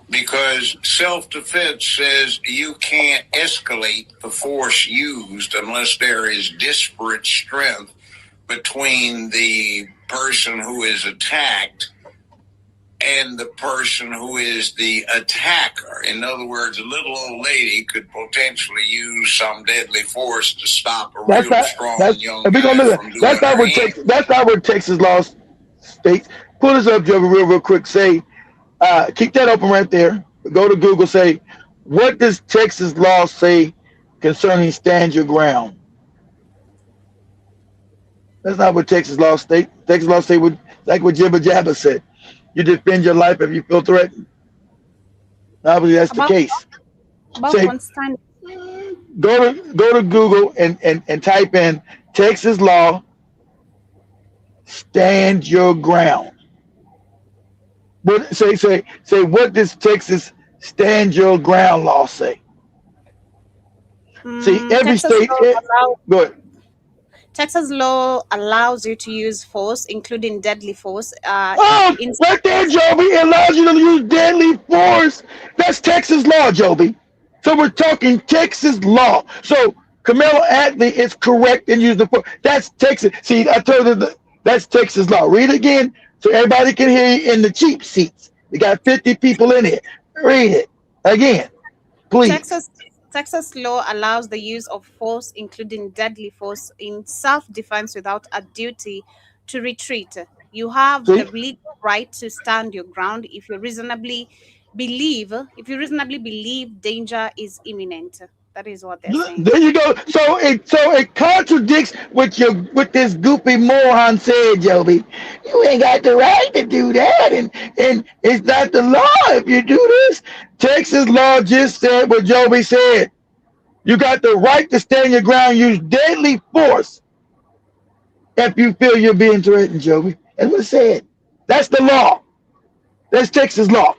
because self-defense says you can't escalate the force used unless there is disparate strength between the person who is attacked and the person who is the attacker. In other words, a little old lady could potentially use some deadly force to stop a real strong young guy from doing That's not what Texas law states. Pull this up, Joe, real quick. Say, keep that open right there. Go to Google. Say, what does Texas law say concerning stand your ground? That's not what Texas law state. Texas law state like what Jibba Jabba said. You defend your life if you feel threatened. Obviously, that's the case. Go to Google and type in Texas law, stand your ground. What say what does Texas stand your ground law say? See, every Texas state. Go ahead. Texas law allows you to use force, including deadly force. Right there, Joby. It allows you to use deadly force. That's Texas law, Joby. So we're talking Texas law. So Carmelo Anthony is correct in using the force. That's Texas. See, I told you that's Texas law. Read it again so everybody can hear you in the cheap seats. You got 50 people in here. Read it again, please. Texas law allows the use of force, including deadly force, in self-defense without a duty to retreat. You have the legal right to stand your ground if you reasonably believe danger is imminent. That is what they're saying. There you go. So it contradicts what this goofy moron said, Joby. You ain't got the right to do that, and it's not the law if you do this. Texas law just said what Joby said. You got the right to stand your ground, use deadly force if you feel you're being threatened, Joby. That's what it said. That's the law. That's Texas law.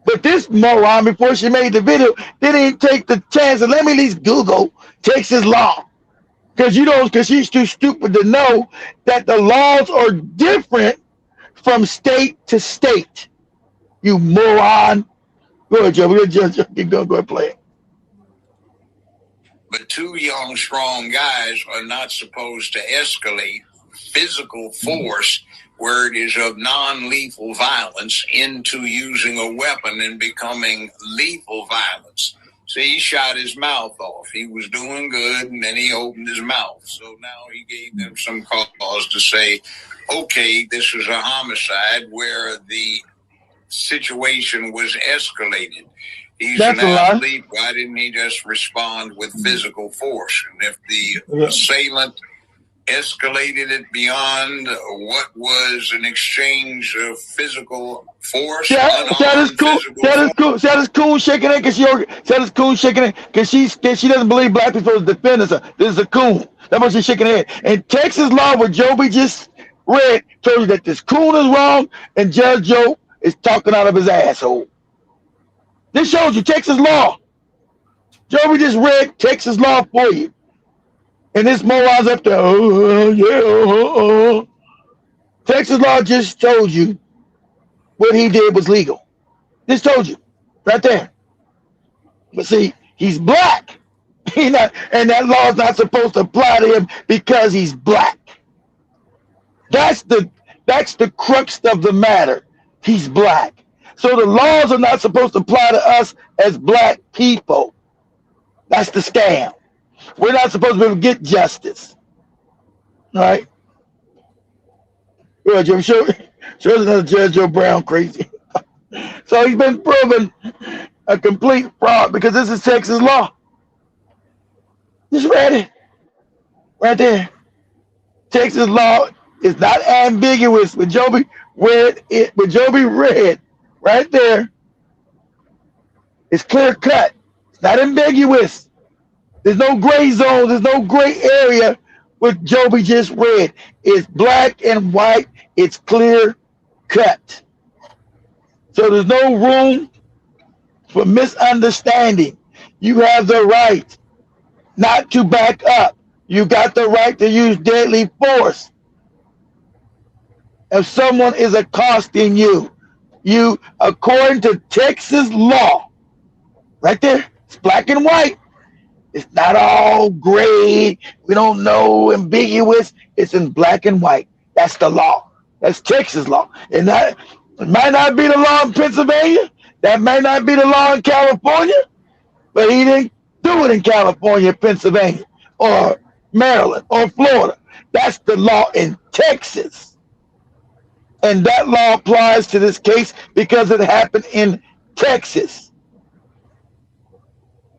But this moron, before she made the video, didn't take the chance and let me at least Google Texas law. Because she's too stupid to know that the laws are different from state to state. You moron. Go ahead, Joe. We're just go ahead, play it. But two young, strong guys are not supposed to escalate physical force where it is of non-lethal violence into using a weapon and becoming lethal violence. See, he shot his mouth off. He was doing good, and then he opened his mouth. So now he gave them some cause to say, okay, this is a homicide where the situation was escalated. He's an athlete. Why didn't he just respond with physical force? And if the assailant escalated it beyond what was an exchange of physical force, that is cool. That is cool shaking it because she doesn't believe black people are defenders. This is a coon. That's why she's shaking her head. And Texas law, what Joby just read, told you that this coon is wrong and Judge Joe is talking out of his asshole. This shows you Texas law. Joby just read Texas law for you. And this moron's up there, Texas law just told you what he did was legal. Just told you, right there. But see, he's black. And that law is not supposed to apply to him because he's black. That's the crux of the matter. He's black. So the laws are not supposed to apply to us as black people. That's the scam. We're not supposed to be able to get justice. All right? Well, Jim, show another Judge Joe Brown crazy. So he's been proven a complete fraud because this is Texas law. Just read it. Right there. Texas law is not ambiguous. When Joby read right there, it's clear cut. It's not ambiguous. There's no gray zone. There's no gray area. What Joby just read is black and white. It's clear cut. So there's no room for misunderstanding. You have the right not to back up. You got the right to use deadly force. If someone is accosting you, according to Texas law, right there, it's black and white. It's not all gray. We don't know, ambiguous. It's in black and white. That's the law. That's Texas law. And that it might not be the law in Pennsylvania. That may not be the law in California. But he didn't do it in California, Pennsylvania, or Maryland, or Florida. That's the law in Texas. And that law applies to this case because it happened in Texas.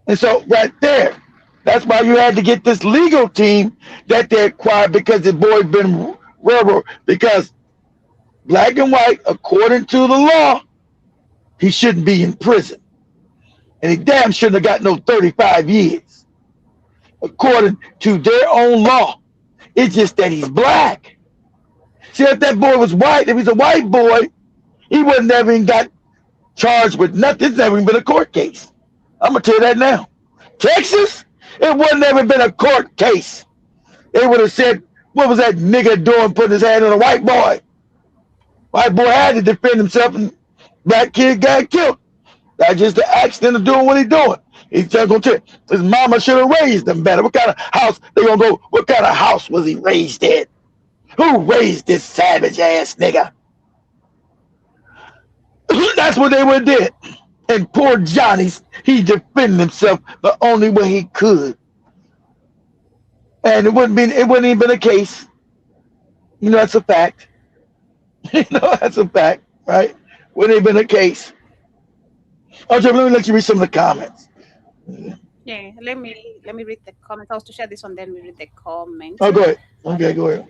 And so right there, that's why you had to get this legal team that they acquired because the boy's been railroad. Because black and white, according to the law, he shouldn't be in prison. And he damn shouldn't have got no 35 years. According to their own law. It's just that he's black. See, if that boy was white, if he's a white boy, he wouldn't have even got charged with nothing. It's never even been a court case. I'm going to tell you that now. Texas, it wouldn't have even been a court case. They would have said, what was that nigga doing putting his hand on a white boy? White boy had to defend himself and black kid got killed. That's just the accident of doing what he's doing. He's just going to tell you, his mama should have raised him better. What kind of house, they going to go, what kind of house was he raised in? Who raised this savage ass nigga? That's what they would have did. And poor Johnny's, he defended himself the only way he could. And it wouldn't even been a case. You know, that's a fact. That's a fact, right? Wouldn't have been a case. Oh, Jeff, let me let you read some of the comments. Yeah, let me read the comments. I was to share this one, then we read the comments. Oh, go ahead. Okay, go ahead.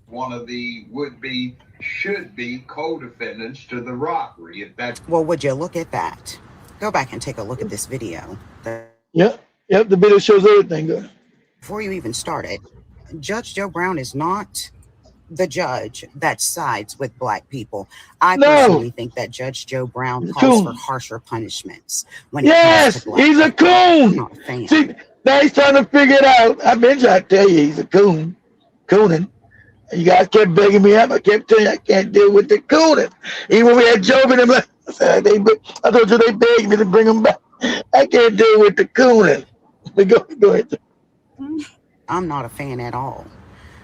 One of the would-be, should-be co-defendants to the robbery. If that. Well, would you look at that? Go back and take a look at this video. Yep, the video shows everything. Good. Before you even started, Judge Joe Brown is not the judge that sides with black people. I personally think that Judge Joe Brown calls for harsher punishments. When yes, he's a coon. See, now he's trying to figure it out. I've been trying to tell you he's a coon. Cooning. You guys kept begging me up. I kept telling you I can't deal with the cooning. Even when we had Job in him, I told you they begged me to bring him back. I can't deal with the cooning. Go ahead. I'm not a fan at all.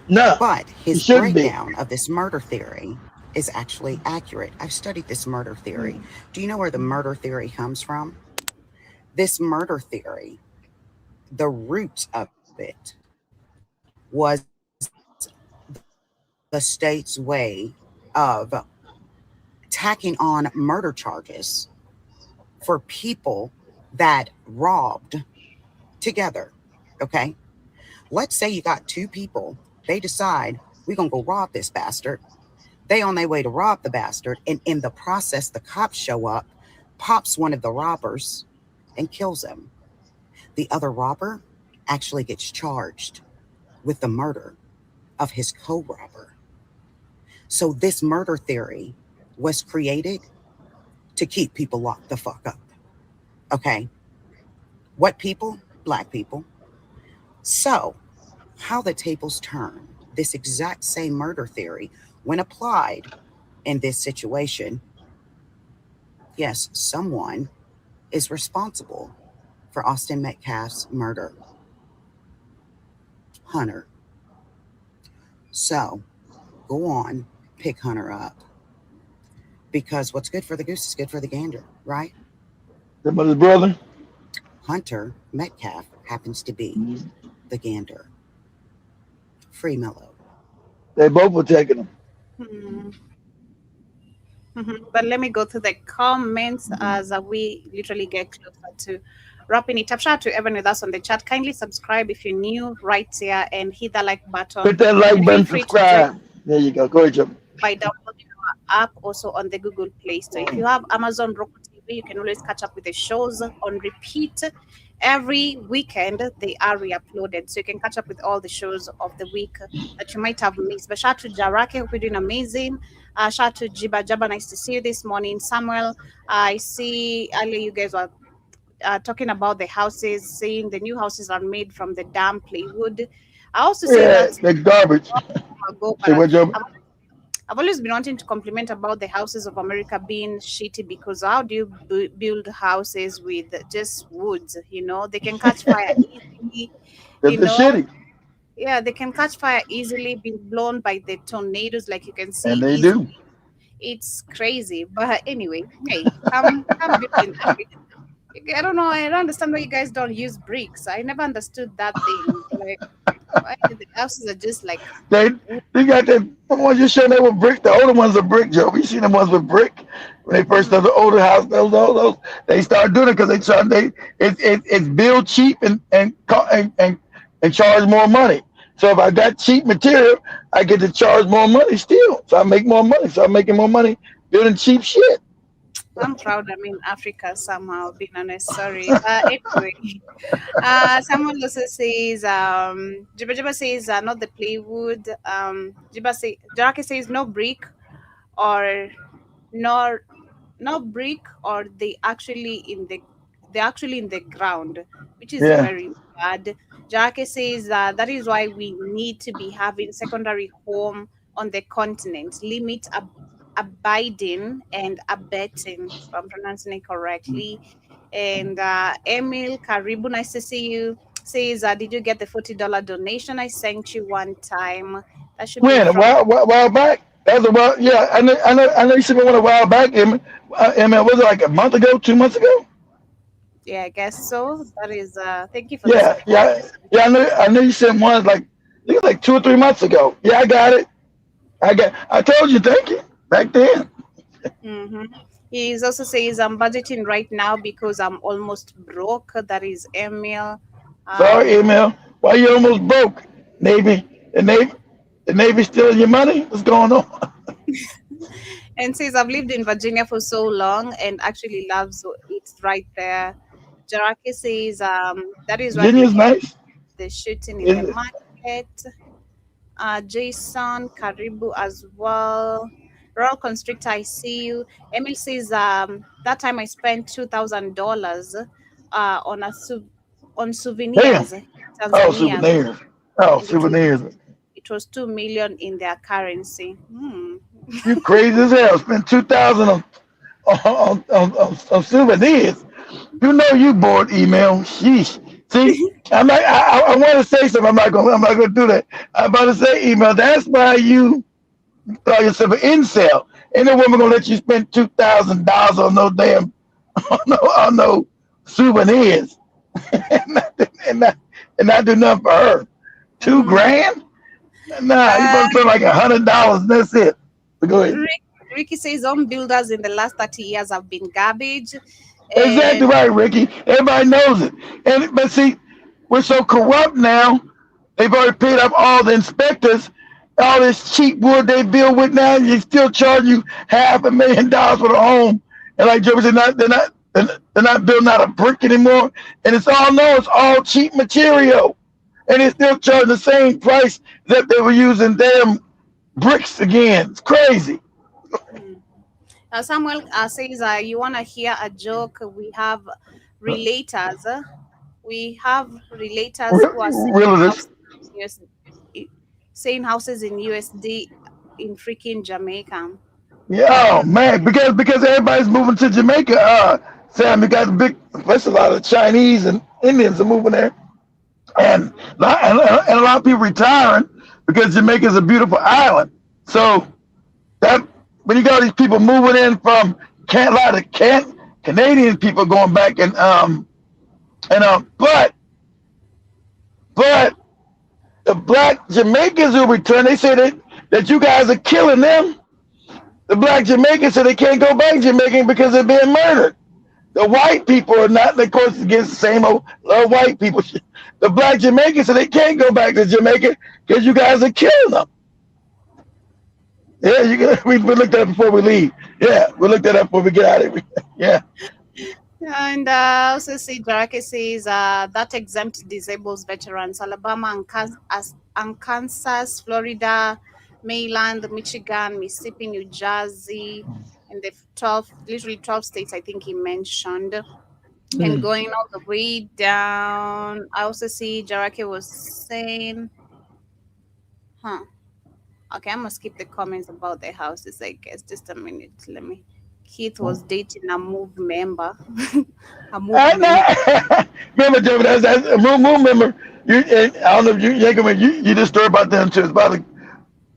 No. But his breakdown of this murder theory is actually accurate. I've studied this murder theory. Do you know where the murder theory comes from? This murder theory, the roots of it was the state's way of tacking on murder charges for people that robbed together. Okay. Let's say you got two people. They decide we're going to go rob this bastard. They on their way to rob the bastard. And in the process, the cops show up, pops one of the robbers and kills him. The other robber actually gets charged with the murder of his co-robber. So this murder theory was created to keep people locked the fuck up. Okay. What people? Black people. So how the tables turn, this exact same murder theory, when applied in this situation, yes, someone is responsible for Austin Metcalf's murder. Hunter. So go on, pick Hunter up. Because what's good for the goose is good for the gander, right? That was his brother? Hunter Metcalf happens to be the gander. Free Mellow. They both were taking him. But let me go to the comments as we literally get closer to wrapping it up. Shout out to everyone with us on the chat. Kindly subscribe if you're new right here and hit the like button. Hit that like button, subscribe. There you go. Go ahead, Joe. By downloading our app, also on the Google Play Store. If you have Amazon Roku TV, you can always catch up with the shows on repeat. Every weekend, they are re-uploaded. So you can catch up with all the shows of the week that you might have missed. But shout out to Jarake, hope you're doing amazing. Shout out to Jiba Jaba, nice to see you this morning. Samuel, I see earlier you guys were talking about the houses, saying the new houses are made from the damn plywood. I also say that the garbage. I've always been wanting to compliment about the houses of America being shitty, because how do you build houses with just woods? You know, they can catch fire easily. Shitty. Yeah, they can catch fire easily, be blown by the tornadoes, like you can see. And they do. It's crazy. But anyway, hey, come build in Africa. I don't know. I don't understand why you guys don't use bricks. I never understood that thing. Like, why the houses are just like they got the ones you showing that with brick. The older ones are brick, Joe. You seen the ones with brick when they first started the older house. Those they start doing it because it's build cheap and charge more money. So if I got cheap material, I get to charge more money still. So I make more money. So I'm making more money building cheap shit. I'm proud I'm in Africa somehow, being honest. Sorry. Anyway, someone also says, Jiba says, not the plywood. Jarake says no brick or no brick, or they're actually in the ground, which is very bad. Jarake says that is why we need to be having secondary home on the continent. Limit abiding and abetting, if I'm pronouncing it correctly. And Emil Karibu, nice to see you, says, did you get the $40 donation I sent you one time? That should be a while back. That was a while. Yeah, I know you sent me one a while back. Emil, was it like a month ago, 2 months ago? Yeah, I guess so. That is thank you for that. Yeah. I know you sent one like 2 or 3 months ago. Yeah, I got it. I told you, thank you. Back then. He also says, I'm budgeting right now because I'm almost broke. That is Emil. Sorry, Emil. Why you almost broke? The Navy stealing your money? What's going on? And says, I've lived in Virginia for so long and actually loves it right there. Jarake says, that is why Virginia's nice. The shooting in the market. Jason Karibu as well. Royal Constrictor, I see you. Emil says, that time I spent $2,000 on souvenirs. Souvenirs. Souvenirs. It was 2 million in their currency. You crazy as hell. Spent $2,000 on souvenirs. You know you bored, email. Sheesh. See, I want to say something. I'm not gonna do that. I'm about to say, email. That's why you call yourself an incel. Ain't no woman gonna let you spend $2,000 on no damn on no souvenirs and not do nothing for her. $2,000? Nah, you supposed to spend like $100. And that's it. But go ahead. Ricky says home builders in the last 30 years have been garbage. Exactly right, Ricky. Everybody knows it. But see, we're so corrupt now. They've already paid up all the inspectors. All this cheap wood they build with now, they still charge you $500,000 for the home. And like Joe said, they're not building out of brick anymore. And it's all cheap material. And they're still charging the same price that they were using damn bricks again. It's crazy. Samuel says, you want to hear a joke? We have relators. We have relators who are saying houses in USD in freaking Jamaica. Yeah, oh man, because everybody's moving to Jamaica. Sam, you got a lot of Chinese and Indians are moving there, and a lot of people retiring because Jamaica is a beautiful island. So that when you got these people moving in from a lot of Canadian people going back but the black Jamaicans who return, they say that you guys are killing them. The black Jamaicans say they can't go back Jamaican because they're being murdered. The white people are not, of course, against the same old white people. The black Jamaicans say they can't go back to Jamaica because you guys are killing them. Yeah, we looked at it before we leave. Yeah, we looked at it before we get out of here. Yeah. And also see Jarake says that exempt disables veterans. Alabama and Kansas, Florida, Maryland, Michigan, Mississippi, New Jersey, and the 12 states I think he mentioned. And going all the way down, I also see Jarake was saying, okay, I'm gonna skip the comments about the houses, I guess. Just a minute, let me. Keith was dating a MOVE member. Remember, Joe, that's a MOVE member. I don't know if you just heard about them too. It's about a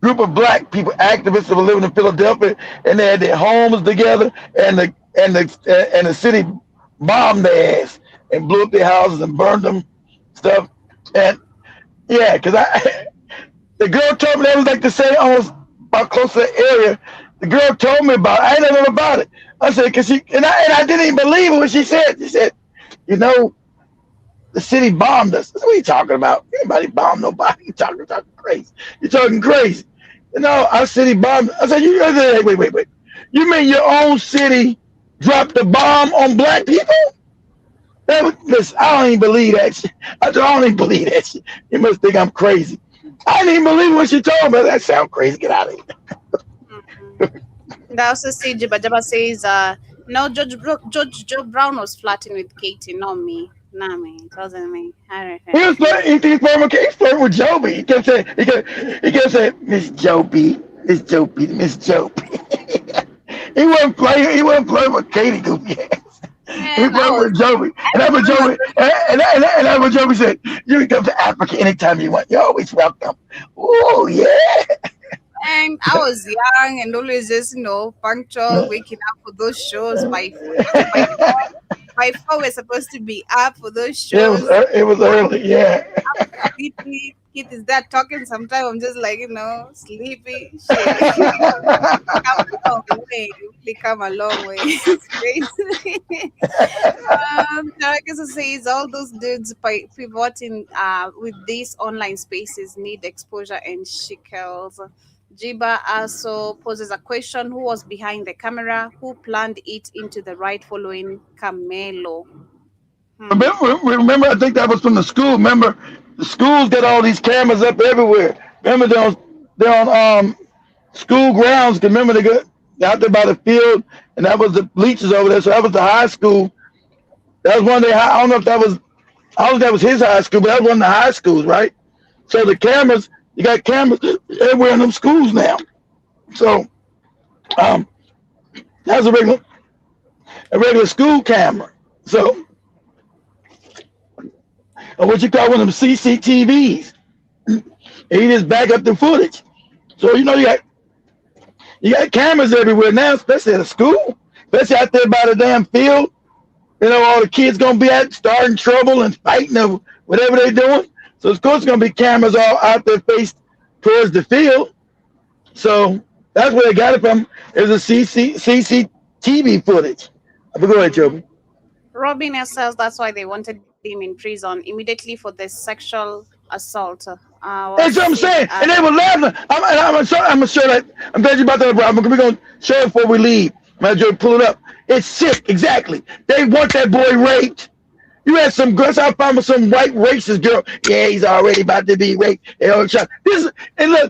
group of black people, activists that were living in Philadelphia, and they had their homes together, and the city bombed their ass and blew up their houses and burned them stuff. And yeah, because the girl told me that was like the same, almost about close to the area. The girl told me about it. I didn't know about it. I said, because I didn't even believe it when she said. She said, the city bombed us. What are you talking about? Anybody bombed nobody? You're talking crazy. You're talking crazy. Our city bombed. I said, wait. You mean your own city dropped the bomb on black people? Listen, I don't even believe that shit. I don't even believe that shit. You must think I'm crazy. I didn't even believe what she told me. That sounds crazy. Get out of here. And I also see Jibba says, no, George Joe Brown was flirting with Katie, not me. Not me. It wasn't me. He's flirting with Joby. He kept saying, Miss Joby. He wasn't flirting with Katie, goofy ass. He flirted with Joby. And that's what Joby said. You can come to Africa anytime you want. You're always welcome. Oh, yeah. And I was young and always just, punctual, waking up for those shows. By 4, we're supposed to be up for those shows. It was early, yeah. Sleepy. Kid is that talking sometimes. I'm just like, sleepy. Shit. Come a long way. It's crazy. Tarek also says all those dudes pivoting with these online spaces need exposure and shekels. Jiba also poses a question: who was behind the camera? Who planned it into the right following Camelo? Remember, I think that was from the school. Remember, the schools got all these cameras up everywhere. Remember, they're on school grounds. Remember, they got out there by the field, and that was the bleachers over there. So that was the high school. That was one of the. I don't know if that was his high school, but that was one of the high schools, right? So the cameras. You got cameras everywhere in them schools now. So that's a regular school camera. So or what you call one of them CCTVs. And you just back up the footage. So you got cameras everywhere now, especially at a school, especially out there by the damn field. All the kids gonna be starting trouble and fighting or whatever they're doing. So of course, it's gonna be cameras all out there faced towards the field. So That's where they got it from. It was a CCTV footage. But go ahead, Joby. Robin says that's why they wanted him in prison immediately for the sexual assault. That's what I'm saying. And they were laughing. I'm gonna show that. I'm glad you brought that up. We're gonna show it before we leave. I'm gonna pull it up. It's sick. Exactly. They want that boy raped. You had some girls. I found some white racist girl. Yeah, he's already about to be raped. And look,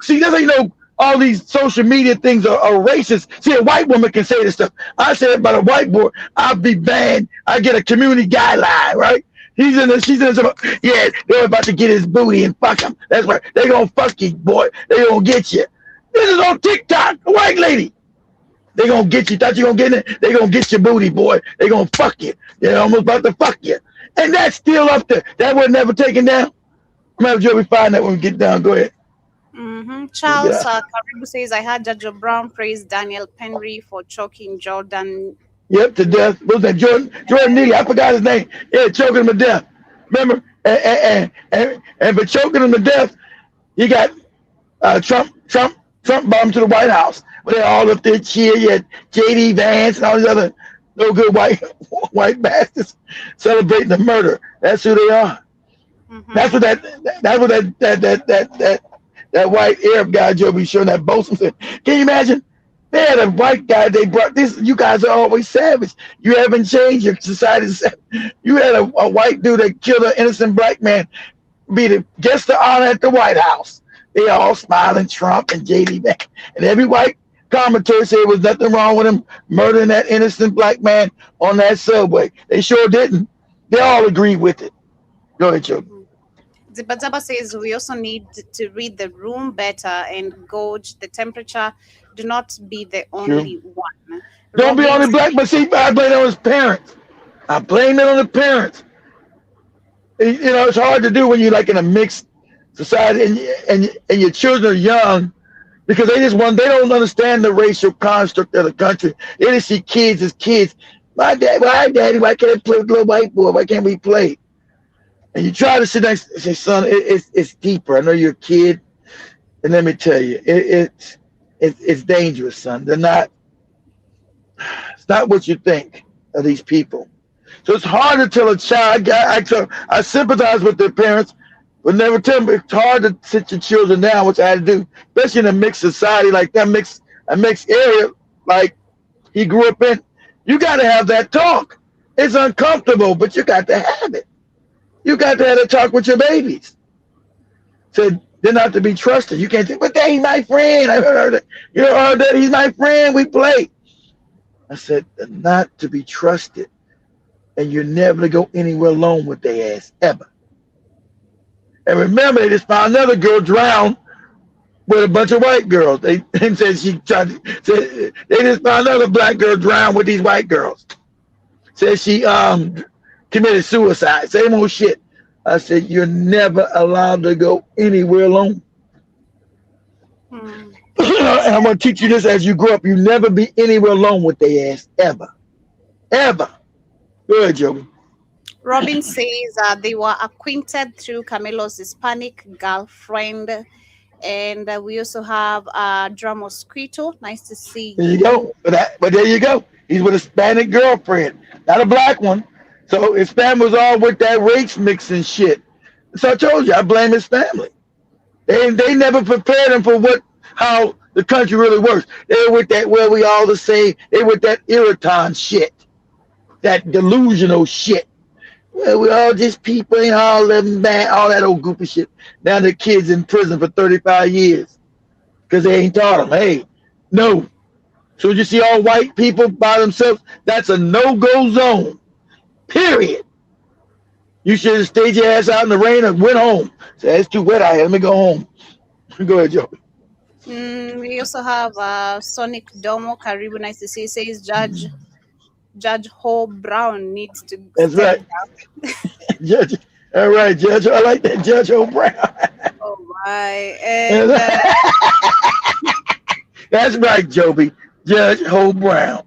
see, that's how you know all these social media things are racist. See, a white woman can say this stuff. I said about a white boy, I'll be banned. I get a community guideline, right? She's in some, yeah, they're about to get his booty and fuck him. That's right. They're going to fuck you, boy. They're going to get you. This is on TikTok, a white lady. They're going to get you. Thought you going to get in it? They're going to get your booty, boy. They're going to fuck you. They're almost about to fuck you. And that's still up there. That was never taken down. I'm going to have Joey find that when we get down. Go ahead. Charles Karibu says, I heard Judge Brown praise Daniel Penry for choking Jordan. Yep, to death. What was that? Jordan Neely. I forgot his name. Yeah, choking him to death. Remember? And for choking him to death, he got Trump bombed to the White House. Where they all up there cheer. You had J.D. Vance and all these other no good white bastards celebrating the murder. That's who they are. That's what that white Arab guy Joe be showing that bosun said. Can you imagine? They had a white guy. They brought this. You guys are always savage. You haven't changed. Your society. You had a white dude that killed an innocent black man. Be the guest of honor at the White House. They all smiling, Trump and J.D. Vance, and every white commentator said there was nothing wrong with him murdering that innocent black man on that subway. They sure didn't. They all agreed with it. Go ahead, Joe. Zibazaba says we also need to read the room better and gauge the temperature. Do not be the only one. Don't be only black, but see, I blame it on his parents. I blame it on the parents. You know, it's hard to do when you're like in a mixed society and your children are young because they don't understand the racial construct of the country. They just see kids as kids. Why, daddy, why can't I play with little white boy? Why can't we play? And you try to sit next and say, son, it's deeper. I know you're a kid. And let me tell you, it's dangerous, son. It's not what you think of these people. So it's hard to tell a child. I sympathize with their parents, but never tell them. It's hard to sit your children down, which I had to do, especially in a mixed society like that, a mixed area like he grew up in. You got to have that talk. It's uncomfortable, but you got to have it. You got to have a talk with your babies. So they're not to be trusted. You can't say, but he's my friend. I heard it. You heard that he's my friend. We play. I said, they're not to be trusted. And you're never to go anywhere alone with their ass, ever. And remember, they just found another girl drowned with a bunch of white girls. They said they just found another black girl drowned with these white girls. Said she committed suicide. Same old shit. I said, you're never allowed to go anywhere alone. And I'm going to teach you this as you grow up. You never be anywhere alone with their ass, ever. Ever. Go ahead, Joey. Robin says they were acquainted through Camelo's Hispanic girlfriend. And we also have Drum Mosquito. Nice to see you. There you go. But there you go. He's with a Hispanic girlfriend, not a black one. So his family was all with that race mixing shit. So I told you, I blame his family. They never prepared him for how the country really works. They were with that, well, we all the same. They with that irritant shit, that delusional shit. Well, we all just people, ain't all living bad, all that old goofy shit. Now the kids in prison for 35 years because they ain't taught them. Hey, no. So you see all white people by themselves, that's a no-go zone. Period. You should have stayed your ass out in the rain and went home. So it's too wet out here. Let me go home. Go ahead, Joe. We also have Sonic Domo Karibu. Nice to see you. Says Judge Ho Brown needs to. That's right. Judge. All right, Judge. I like that, Judge Ho Brown. Oh my. And, that's right, Joby. Judge Ho Brown.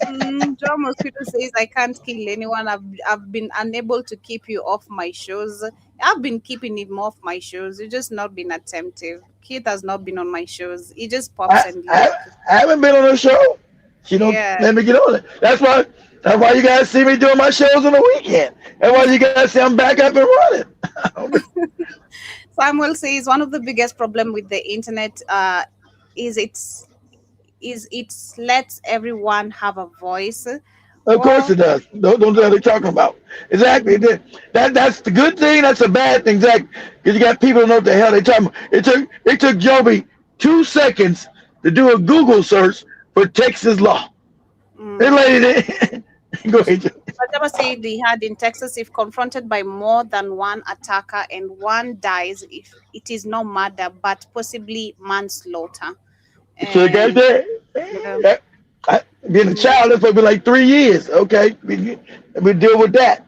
John Mosquito says, I can't kill anyone. I've been unable to keep you off my shows. I've been keeping him off my shows. You've just not been attentive. Keith has not been on my shows. He just pops and leaves. I haven't been on her show. She don't let me get on it. That's why you guys see me doing my shows on the weekend. That's why you guys see I'm back up and running. Samuel says one of the biggest problem with the internet is it lets everyone have a voice. Of course it does. Don't know what they're talking about. Exactly. That's the good thing. That's a bad thing. Exactly. Because you got people who know what the hell they're talking about. It took Joby 2 seconds to do a Google search for Texas law. They laid it. Go ahead, Joby. Whatever said they had in Texas, if confronted by more than one attacker and one dies, if it is not murder but possibly manslaughter. So you got that? Being a child, that's probably like 3 years. Okay, we deal with that.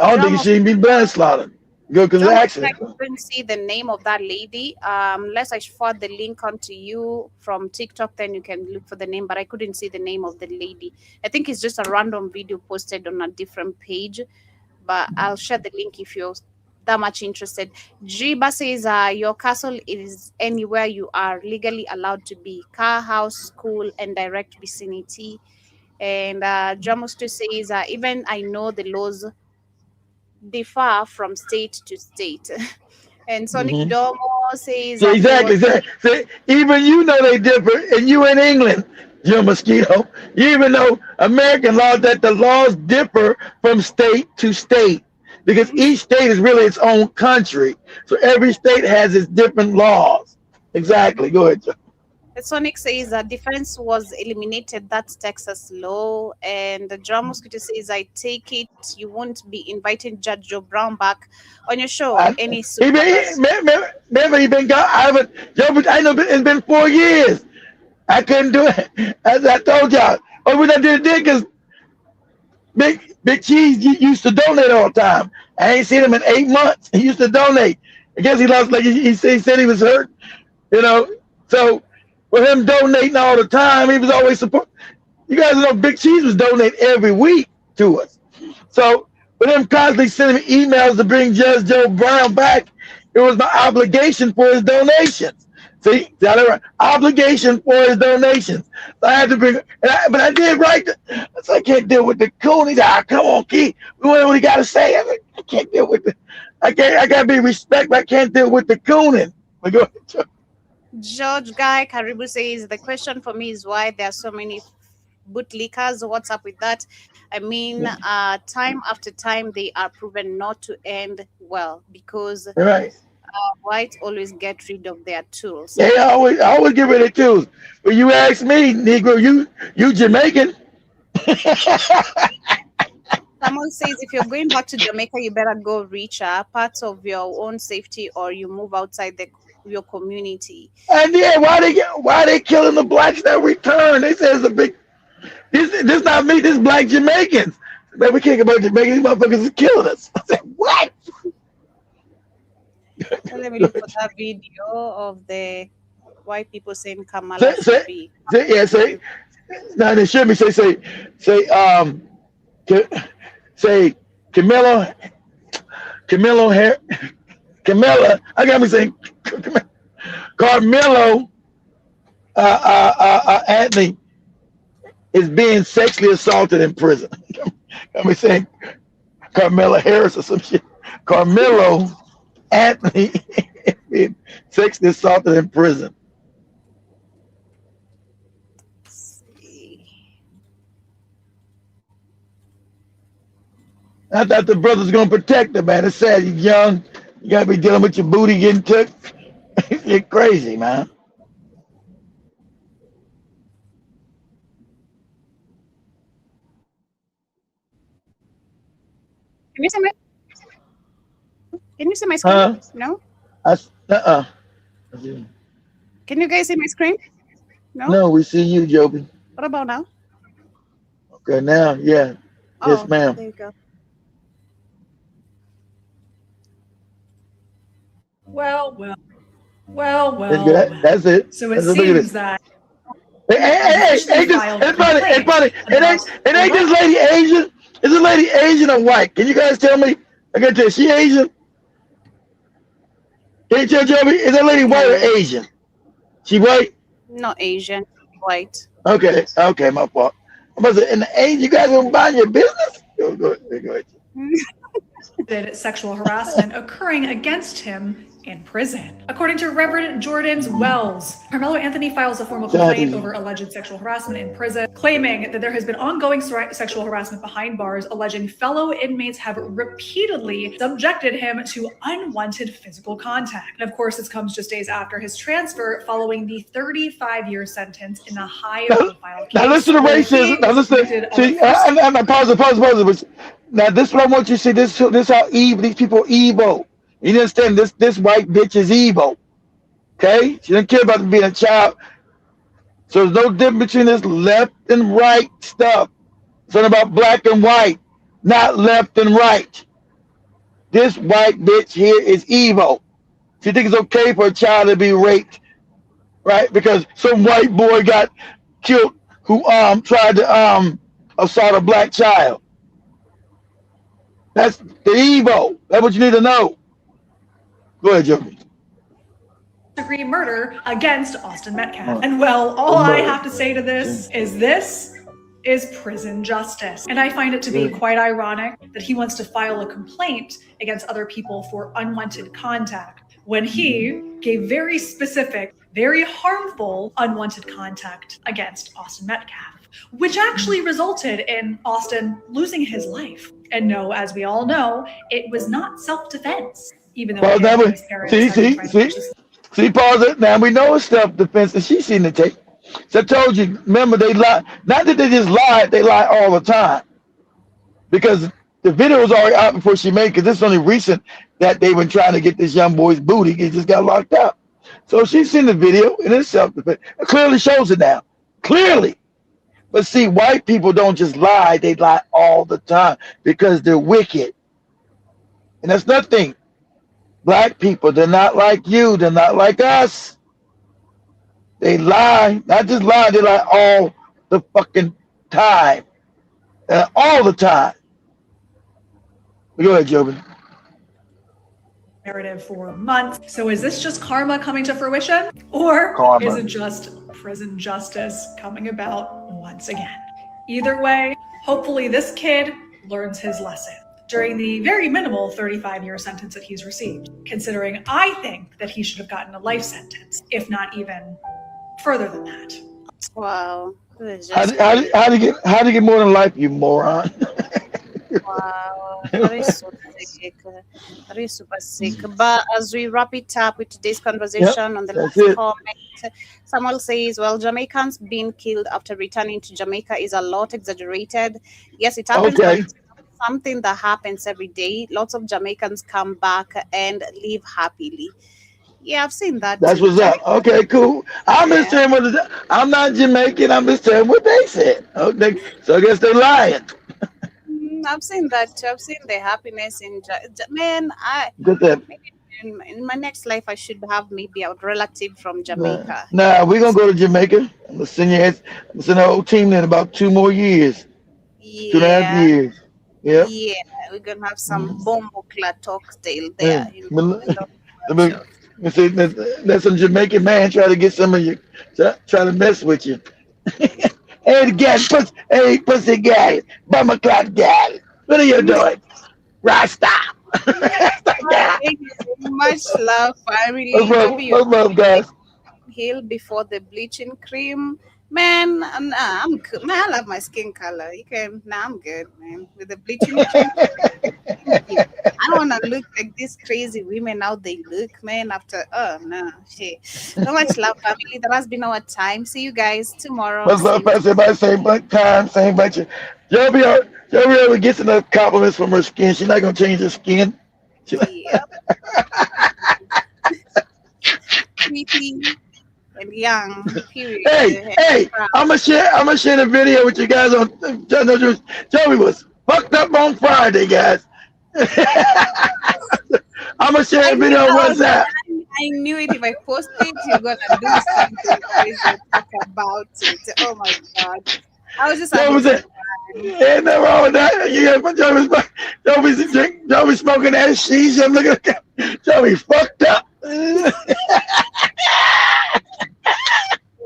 I don't think she should be manslaughter. Good, because accident. I couldn't see the name of that lady. Unless I forward the link onto you from TikTok, then you can look for the name. But I couldn't see the name of the lady. I think it's just a random video posted on a different page. But I'll share the link if you're that much interested. Jiba says, your castle is anywhere you are legally allowed to be. Car, house, school, and direct vicinity. And Jamustu says, even I know the laws differ from state to state. And Sonic Domo says, exactly. See, even you know they differ, and you in England, Joe Mosquito. You even know American law that the laws differ from state to state, because each state is really its own country. So every state has its different laws. Exactly. Go ahead, Joe. Sonic says defense was eliminated. That's Texas law. And John Mosquito says, I take it you won't be inviting Judge Joe Brown back on your show. Remember, he been gone. I know it's been 4 years. I couldn't do it. As I told y'all. Oh, we done did it because Big Cheese used to donate all the time. I ain't seen him in 8 months. He used to donate. I guess he lost, like he said he was hurt. So with him donating all the time, he was always support. You guys know Big Cheese was donating every week to us. So with him constantly sending me emails to bring Judge Joe Brown back, it was my obligation for his donations. See, obligation for his donations. So I had to bring, but I did right. So I can't deal with the coon. He said, come on, Keith. We want what he got to say. I can't deal with I got to be respectful. I can't deal with the cooning. Go ahead, George Guy Karibu says, the question for me is why there are so many bootlickers. What's up with that? I mean, time after time, they are proven not to end well because whites always get rid of their tools. They always get rid of tools. But you ask me, Negro, you Jamaican. Someone says, if you're going back to Jamaica, you better go richer, parts of your own safety, or you move outside your community. And yeah, why they killing the blacks that return? They say it's a big. This not me. This black Jamaicans. Man, we can't get about Jamaicans. These motherfuckers are killing us. I said, what? Let me look for that video of the white people saying Kamala should be. No, they should be say Camilla. I got me saying Carmelo Anthony is being sexually assaulted in prison. Got me saying Carmela Harris or some shit. Carmelo Anthony is being sexually assaulted in prison. I thought the brother's gonna protect him, man. It's sad. You're young. You gotta be dealing with your booty getting took. You're crazy, man. Can you see my screen? No? Can you guys see my screen? No? No, we see you, Joby. What about now? Okay, now, yeah. Yes, ma'am. There you go. Well. That's it. So it seems that Hey, buddy, it ain't this lady Asian? Is this lady Asian or white? Can you guys tell me? I got to tell you, she Asian? Can you tell Joby? Is that lady white or Asian? She white? Not Asian, white. Okay, my fault. I was in the age you guys gonna mind your business? Go ahead. Sexual harassment occurring against him in prison. According to Reverend Jordan's Wells, Carmelo Anthony files a formal complaint over alleged sexual harassment in prison, claiming that there has been ongoing sexual harassment behind bars, alleging fellow inmates have repeatedly subjected him to unwanted physical contact. And of course, this comes just days after his transfer following the 35-year sentence in a high-profile case. Now listen to racism. Now listen. See, and pause. Now this is what I want you to see. This how evil these people are evil. You understand? This white bitch is evil. Okay? She doesn't care about being a child. So there's no difference between this left and right stuff. It's not about black and white, not left and right. This white bitch here is evil. She thinks it's okay for a child to be raped, right? Because some white boy got killed who tried to assault a black child. That's the evil. That's what you need to know. Go ahead, Joey. Degree murder against Austin Metcalf. And well, all I have to say to this is prison justice. And I find it to be quite ironic that he wants to file a complaint against other people for unwanted contact when he gave very specific, very harmful unwanted contact against Austin Metcalf, which actually resulted in Austin losing his life. And no, as we all know, it was not self-defense. Even though see, pause it. Now we know it's self-defense, and she's seen the tape. So I told you, remember they lied. Not that they just lied, they lie all the time. Because the video was already out before she made it, because this is only recent that they've been trying to get this young boy's booty. He just got locked up. So she's seen the video, and it's self-defense. It clearly shows it now. Clearly. But see, white people don't just lie, they lie all the time because they're wicked. And that's nothing. Black people, they're not like you. They're not like us. They lie. Not just lie, they lie all the fucking time. All the time. Go ahead, Jobin. Narrative for months. So is this just karma coming to fruition? Or is it just prison justice coming about once again? Either way, hopefully this kid learns his lesson during the very minimal 35-year sentence that he's received, considering I think that he should have gotten a life sentence, if not even further than that. Wow. How do you get more than life, you moron? Wow. That is so sick. That is super sick. But as we wrap it up with today's conversation on the last comment, Samuel says, well, Jamaicans being killed after returning to Jamaica is a lot exaggerated. Yes, it happens. Okay. Something that happens every day. Lots of Jamaicans come back and live happily. Yeah, I've seen that. That's what's up. Okay, cool. I'm just saying I'm not Jamaican. I'm just saying what they said. Okay, so I guess they're lying. I've seen that too. I've seen the happiness in man. In my next life, I should have maybe a relative from Jamaica. Nah, we're gonna go to Jamaica. I'm gonna send the whole team in about 2 more years. Yeah. 2.5 years. Yeah. Yeah, we're gonna have some bombo clad cocktail there. Let some Jamaican man try to get some of you, try to mess with you. Hey, pussy guy, bummer clad guy, what are you doing? Rasta. Much love, family. What's up, guys? Heal before the bleaching cream. Man, I'm good. Man, I love my skin color. I'm good, man. With the bleaching cream. I don't want to look like these crazy women out they look, man, after, shit. So much love, family. That has been our time. See you guys tomorrow. What's up, everybody? Same time, same bunch of. Joby ever gets enough compliments from her skin. She's not going to change her skin. Yep. Pretty and young. Period. Hey, I'm gonna share the video with you guys on. Joby was fucked up on Friday, guys. I'm gonna share a video on WhatsApp. I knew it. If I post it, you're gonna do something crazy and talk about it. Oh my god! I was just having fun. Ain't nothing wrong with that. You got Joey smoking that sheesh. I'm looking at Joey fucked up.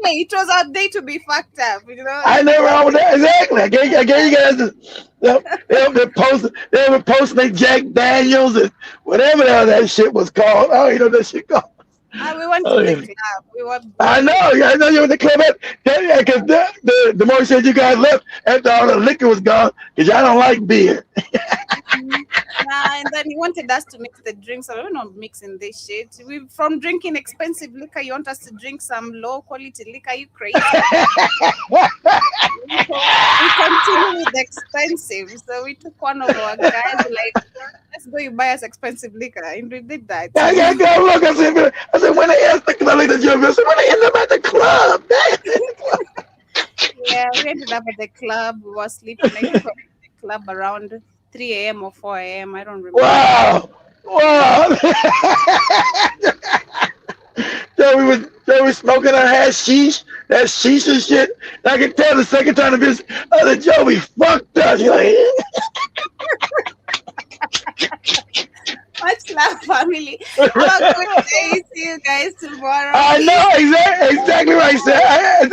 Hey, it was our day to be fucked up, you know. I never wrong with that. Exactly. I gave you guys they'll be posting their Jack Daniels and whatever the hell that shit was called. Oh, you know that shit called. We went to the club. I know you were in the club because the more you said you guys left after all the liquor was gone, because y'all don't like beer. And then he wanted us to mix the drinks. So we're not mixing this shit. We from drinking expensive liquor, you want us to drink some low quality liquor? Are you crazy? We continue with the expensive. So we took one of our guys like, let's go, you buy us expensive liquor, and we did that. I said when they asked the club, I said when they ended up at the club. Yeah, we ended up at the club. We were sleeping at the club around 3 a.m. or 4 a.m. I don't remember. Wow. Joey smoking on hashish, that shisha shit. I can tell the second time the bitch, Joey fucked up. Much love, family. Have a good day. See you guys tomorrow. I know exactly what I said.